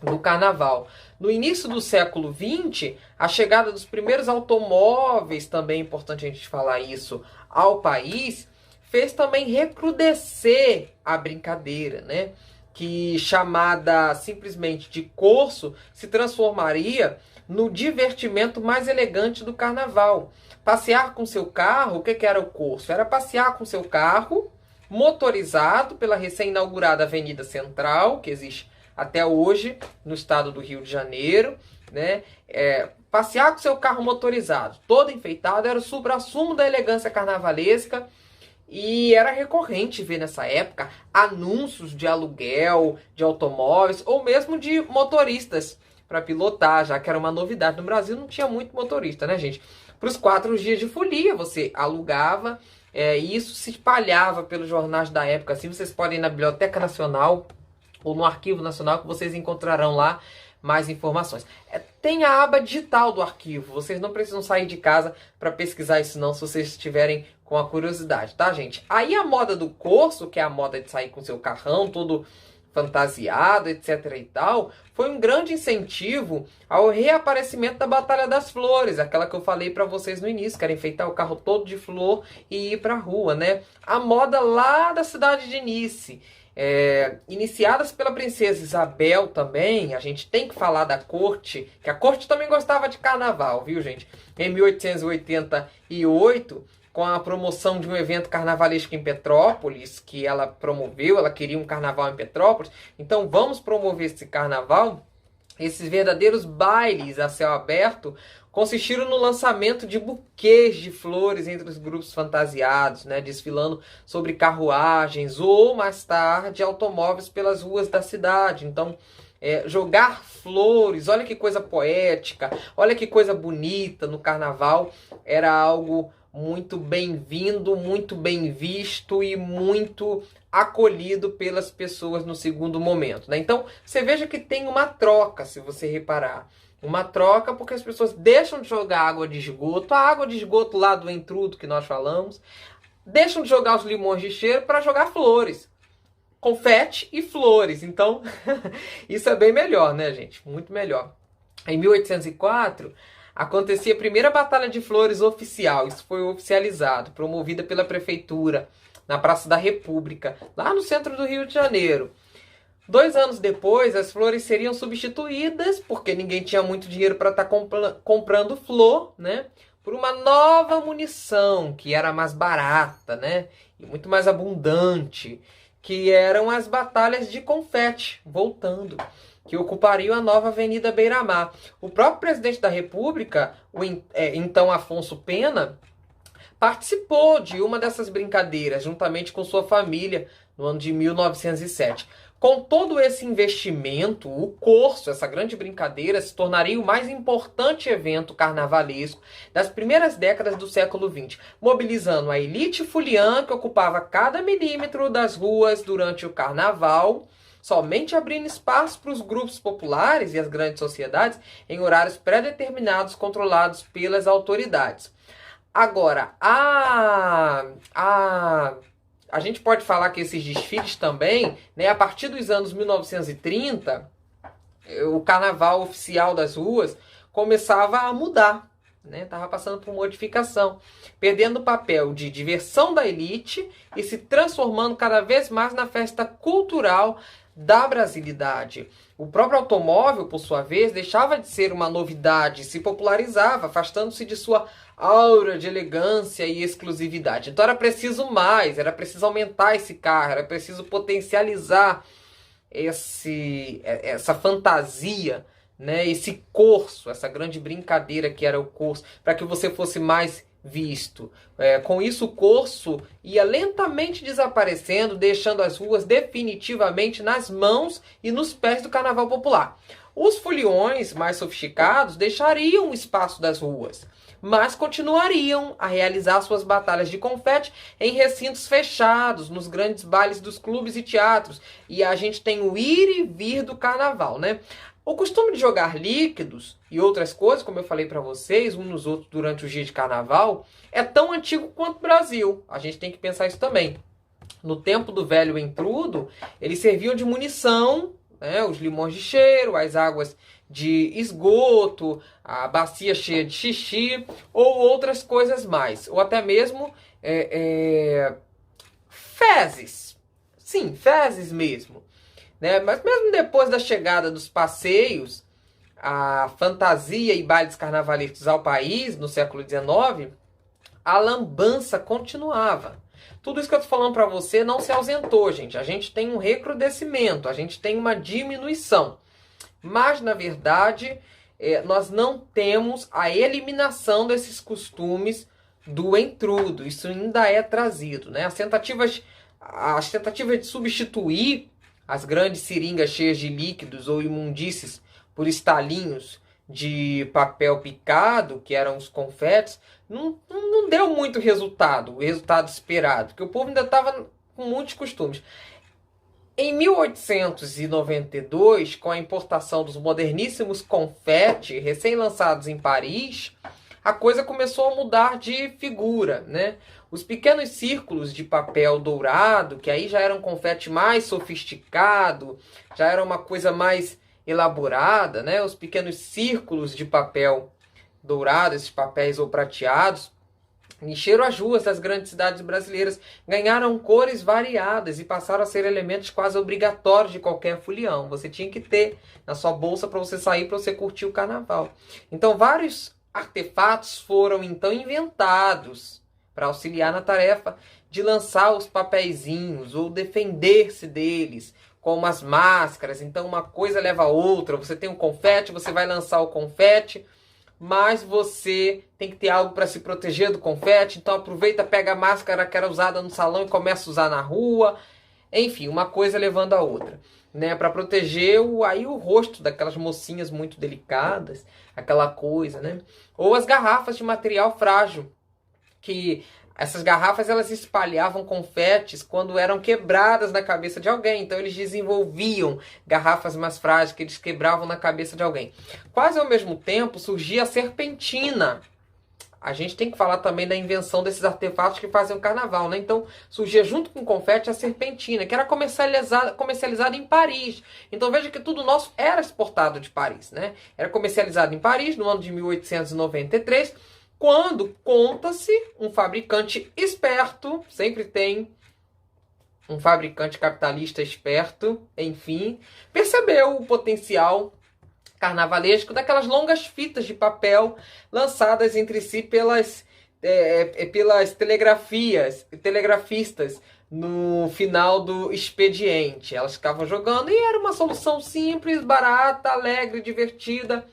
do carnaval. No início do século XX, a chegada dos primeiros automóveis, também é importante a gente falar isso, ao país, fez também recrudescer a brincadeira, né? Que, chamada simplesmente de corso, se transformaria no divertimento mais elegante do carnaval. Passear com seu carro, o que era o corso? Era passear com seu carro motorizado pela recém-inaugurada Avenida Central, que existe até hoje no estado do Rio de Janeiro, né? Passear com seu carro motorizado, todo enfeitado, era o suprassumo da elegância carnavalesca. E era recorrente ver nessa época anúncios de aluguel de automóveis ou mesmo de motoristas para pilotar, já que era uma novidade. No Brasil não tinha muito motorista, né, gente? Para os 4 dias de folia você alugava, e isso se espalhava pelos jornais da época. Assim, vocês podem ir na Biblioteca Nacional ou no Arquivo Nacional, que vocês encontrarão lá mais informações. Tem a aba digital do arquivo, vocês não precisam sair de casa para pesquisar isso não, se vocês estiverem com a curiosidade, tá, gente? Aí a moda do corso, que é a moda de sair com seu carrão todo fantasiado, etc. e tal, foi um grande incentivo ao reaparecimento da Batalha das Flores, aquela que eu falei para vocês no início, que era enfeitar o carro todo de flor e ir para a rua, né? A moda lá da cidade de Nice. Iniciadas pela princesa Isabel também, a gente tem que falar da corte, que a corte também gostava de carnaval, viu, gente? Em 1888, com a promoção de um evento carnavalesco em Petrópolis, que ela promoveu, ela queria um carnaval em Petrópolis, então vamos promover esse carnaval. Esses verdadeiros bailes a céu aberto consistiram no lançamento de buquês de flores entre os grupos fantasiados, né, desfilando sobre carruagens ou, mais tarde, automóveis pelas ruas da cidade. Então, jogar flores, olha que coisa poética, olha que coisa bonita no carnaval, era algo muito bem-vindo, muito bem visto e muito acolhido pelas pessoas no segundo momento, né? Então, você veja que tem uma troca, se você reparar. Uma troca porque as pessoas deixam de jogar água de esgoto, a água de esgoto lá do entrudo que nós falamos, deixam de jogar os limões de cheiro para jogar flores. Confete e flores. Então, isso é bem melhor, né, gente? Muito melhor. Em 1804... acontecia a primeira Batalha de Flores oficial, isso foi oficializado, promovida pela prefeitura, na Praça da República, lá no centro do Rio de Janeiro. 2 anos depois, as flores seriam substituídas, porque ninguém tinha muito dinheiro para estar comprando flor, né? Por uma nova munição, que era mais barata, né? E muito mais abundante, que eram as batalhas de confete, voltando, que ocupariam a nova Avenida Beira-Mar. O próprio presidente da República, então Afonso Pena, participou de uma dessas brincadeiras, juntamente com sua família, no ano de 1907. Com todo esse investimento, o Corso, essa grande brincadeira, se tornaria o mais importante evento carnavalesco das primeiras décadas do século XX, mobilizando a elite fuliã que ocupava cada milímetro das ruas durante o carnaval, somente abrindo espaço para os grupos populares e as grandes sociedades em horários pré-determinados controlados pelas autoridades. Agora, a gente pode falar que esses desfiles também, né, a partir dos anos 1930, o carnaval oficial das ruas começava a mudar, né? Estava passando por modificação, perdendo o papel de diversão da elite e se transformando cada vez mais na festa cultural da brasilidade. O próprio automóvel, por sua vez, deixava de ser uma novidade, se popularizava, afastando-se de sua aura de elegância e exclusividade. Então era preciso mais, era preciso aumentar esse carro, era preciso potencializar essa fantasia, né, esse corso, essa grande brincadeira que era o corso, para que você fosse mais visto. Com isso, o corso ia lentamente desaparecendo, deixando as ruas definitivamente nas mãos e nos pés do carnaval popular. Os foliões mais sofisticados deixariam o espaço das ruas, mas continuariam a realizar suas batalhas de confete em recintos fechados, nos grandes bailes dos clubes e teatros. E a gente tem o ir e vir do carnaval, né? O costume de jogar líquidos e outras coisas, como eu falei para vocês, uns nos outros durante o dia de carnaval, é tão antigo quanto o Brasil. A gente tem que pensar isso também. No tempo do velho entrudo, eles serviam de munição, né, os limões de cheiro, as águas de esgoto, a bacia cheia de xixi, ou outras coisas mais. Ou até mesmo fezes. Sim, fezes mesmo. Né? Mas mesmo depois da chegada dos passeios, a fantasia e bailes carnavalescos ao país, no século XIX, a lambança continuava. Tudo isso que eu estou falando para você não se ausentou, gente. A gente tem um recrudescimento, a gente tem uma diminuição. Mas, na verdade, nós não temos a eliminação desses costumes do entrudo. Isso ainda é trazido, né? As tentativas de substituir as grandes seringas cheias de líquidos ou imundícies por estalinhos de papel picado, que eram os confetes, não deu muito resultado, o resultado esperado, porque o povo ainda estava com muitos costumes. Em 1892, com a importação dos moderníssimos confetes recém-lançados em Paris, a coisa começou a mudar de figura, né? Os pequenos círculos de papel dourado, que aí já era um confete mais sofisticado, já era uma coisa mais elaborada, né? Os pequenos círculos de papel dourado, esses papéis ou prateados, encheram as ruas das grandes cidades brasileiras, ganharam cores variadas e passaram a ser elementos quase obrigatórios de qualquer folião. Você tinha que ter na sua bolsa para você sair, para você curtir o carnaval. Então, vários artefatos foram então inventados para auxiliar na tarefa de lançar os papeizinhos ou defender-se deles, como as máscaras. Então, uma coisa leva a outra. Você tem um confete, você vai lançar o confete, mas você tem que ter algo para se proteger do confete. Então aproveita, pega a máscara que era usada no salão e começa a usar na rua. Enfim, uma coisa levando a outra, né? Para proteger o rosto daquelas mocinhas muito delicadas, aquela coisa, né? Ou as garrafas de material frágil, que essas garrafas elas espalhavam confetes quando eram quebradas na cabeça de alguém. Então eles desenvolviam garrafas mais frágeis que eles quebravam na cabeça de alguém. Quase ao mesmo tempo surgia a serpentina. A gente tem que falar também da invenção desses artefatos que fazem o carnaval, né? Então surgia junto com o confete a serpentina, que era comercializada em Paris. Então veja que tudo nosso era exportado de Paris, né? Era comercializado em Paris no ano de 1893, quando conta-se um fabricante esperto, sempre tem um fabricante capitalista esperto, enfim, percebeu o potencial carnavalesco daquelas longas fitas de papel lançadas entre si pelas telegrafistas no final do expediente. Elas ficavam jogando e era uma solução simples, barata, alegre, divertida.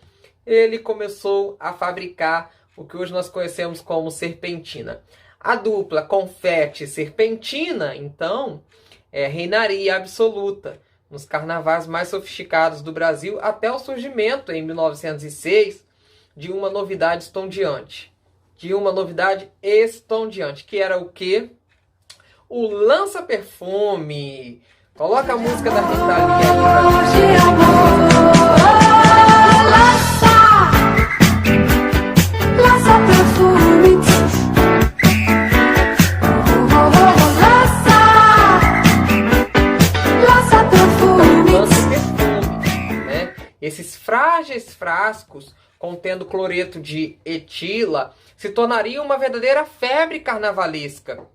Ele começou a fabricar o que hoje nós conhecemos como serpentina. A dupla confete-serpentina, então, reinaria absoluta nos carnavais mais sofisticados do Brasil, até o surgimento, em 1906, de uma novidade estonteante. Que era o quê? O lança-perfume. Coloca a música da Rita Lee aí pra gente. Esses frágeis frascos contendo cloreto de etila se tornariam uma verdadeira febre carnavalesca.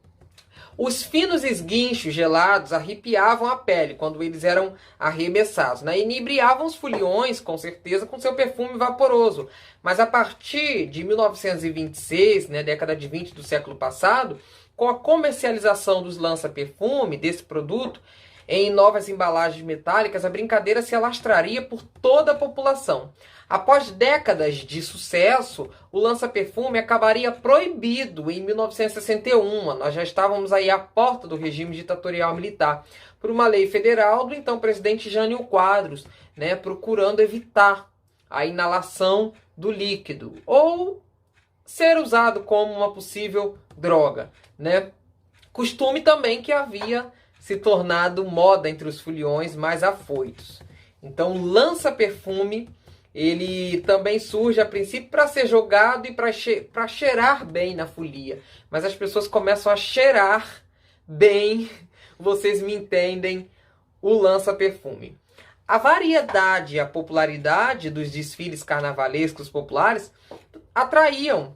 Os finos esguinchos gelados arrepiavam a pele quando eles eram arremessados, né? Inebriavam os foliões, com certeza, com seu perfume vaporoso. Mas a partir de 1926, né, década de 20 do século passado, com a comercialização dos lança-perfume, desse produto, em novas embalagens metálicas, a brincadeira se alastraria por toda a população. Após décadas de sucesso, o lança-perfume acabaria proibido em 1961. Nós já estávamos aí à porta do regime ditatorial militar, por uma lei federal do então presidente Jânio Quadros, né, procurando evitar a inalação do líquido ou ser usado como uma possível droga, né? Costume também que havia se tornado moda entre os foliões mais afoitos. Então, o lança-perfume, ele também surge a princípio para ser jogado e para cheirar bem na folia. Mas as pessoas começam a cheirar bem, vocês me entendem, o lança-perfume. A variedade e a popularidade dos desfiles carnavalescos populares atraíam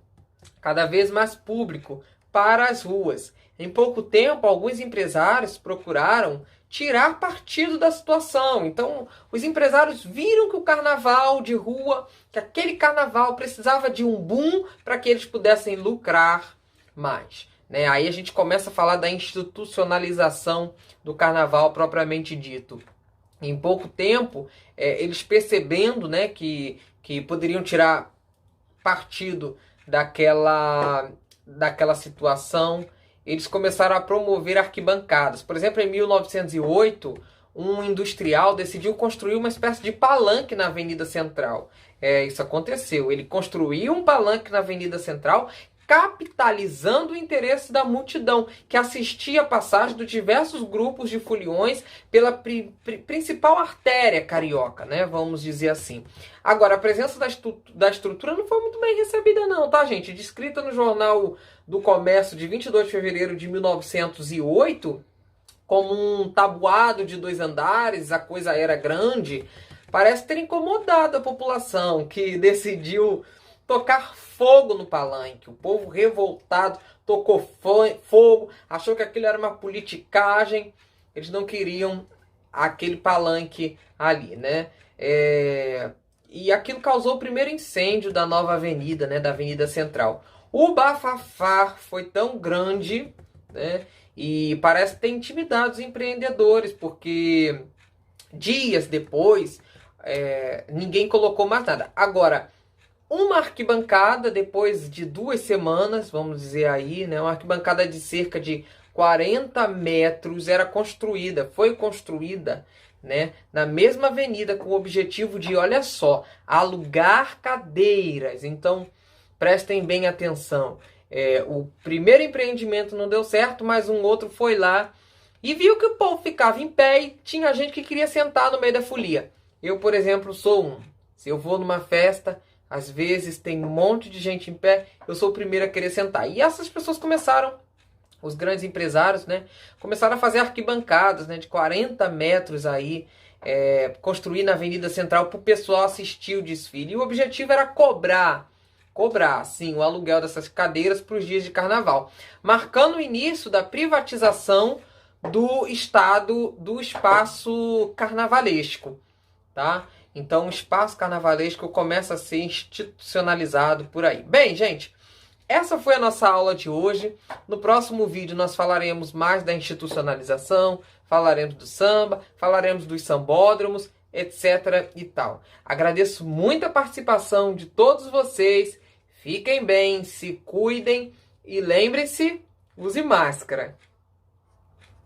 cada vez mais público para as ruas. Em pouco tempo, alguns empresários procuraram tirar partido da situação. Então, os empresários viram que o carnaval de rua, que aquele carnaval precisava de um boom para que eles pudessem lucrar mais, né? Aí a gente começa a falar da institucionalização do carnaval propriamente dito. Em pouco tempo, eles percebendo, né, que poderiam tirar partido daquela situação, eles começaram a promover arquibancadas. Por exemplo, em 1908, um industrial decidiu construir uma espécie de palanque na Avenida Central. Isso aconteceu. Ele construiu um palanque na Avenida Central, capitalizando o interesse da multidão, que assistia a passagem de diversos grupos de foliões pela principal artéria carioca, né? Vamos dizer assim. Agora, a presença da estrutura não foi muito bem recebida não, tá, gente? Descrita no Jornal do Comércio de 22 de fevereiro de 1908, como um tabuado de 2 andares, a coisa era grande, parece ter incomodado a população, que decidiu tocar fogo no palanque. O povo revoltado tocou fogo, achou que aquilo era uma politicagem, eles não queriam aquele palanque ali, né? E aquilo causou o primeiro incêndio da nova avenida, né? Da Avenida Central. O bafafá foi tão grande, né? E parece ter intimidado os empreendedores, porque dias depois ninguém colocou mais nada. Agora, uma arquibancada, depois de 2 semanas, vamos dizer aí, né, uma arquibancada de cerca de 40 metros foi construída, né, na mesma avenida, com o objetivo de, olha só, alugar cadeiras. Então, prestem bem atenção. O primeiro empreendimento não deu certo, mas um outro foi lá e viu que o povo ficava em pé e tinha gente que queria sentar no meio da folia. Eu, por exemplo, sou um. Se eu vou numa festa, às vezes tem um monte de gente em pé, eu sou o primeiro a querer sentar. E essas pessoas começaram, os grandes empresários, né, começaram a fazer arquibancadas, né, de 40 metros aí, construir na Avenida Central para o pessoal assistir o desfile. E o objetivo era cobrar, sim, o aluguel dessas cadeiras para os dias de carnaval, marcando o início da privatização do espaço carnavalesco, tá? Então o espaço carnavalesco começa a ser institucionalizado por aí. Bem, gente, essa foi a nossa aula de hoje. No próximo vídeo nós falaremos mais da institucionalização, falaremos do samba, falaremos dos sambódromos, etc. e tal. Agradeço muito a participação de todos vocês. Fiquem bem, se cuidem e lembrem-se, use máscara.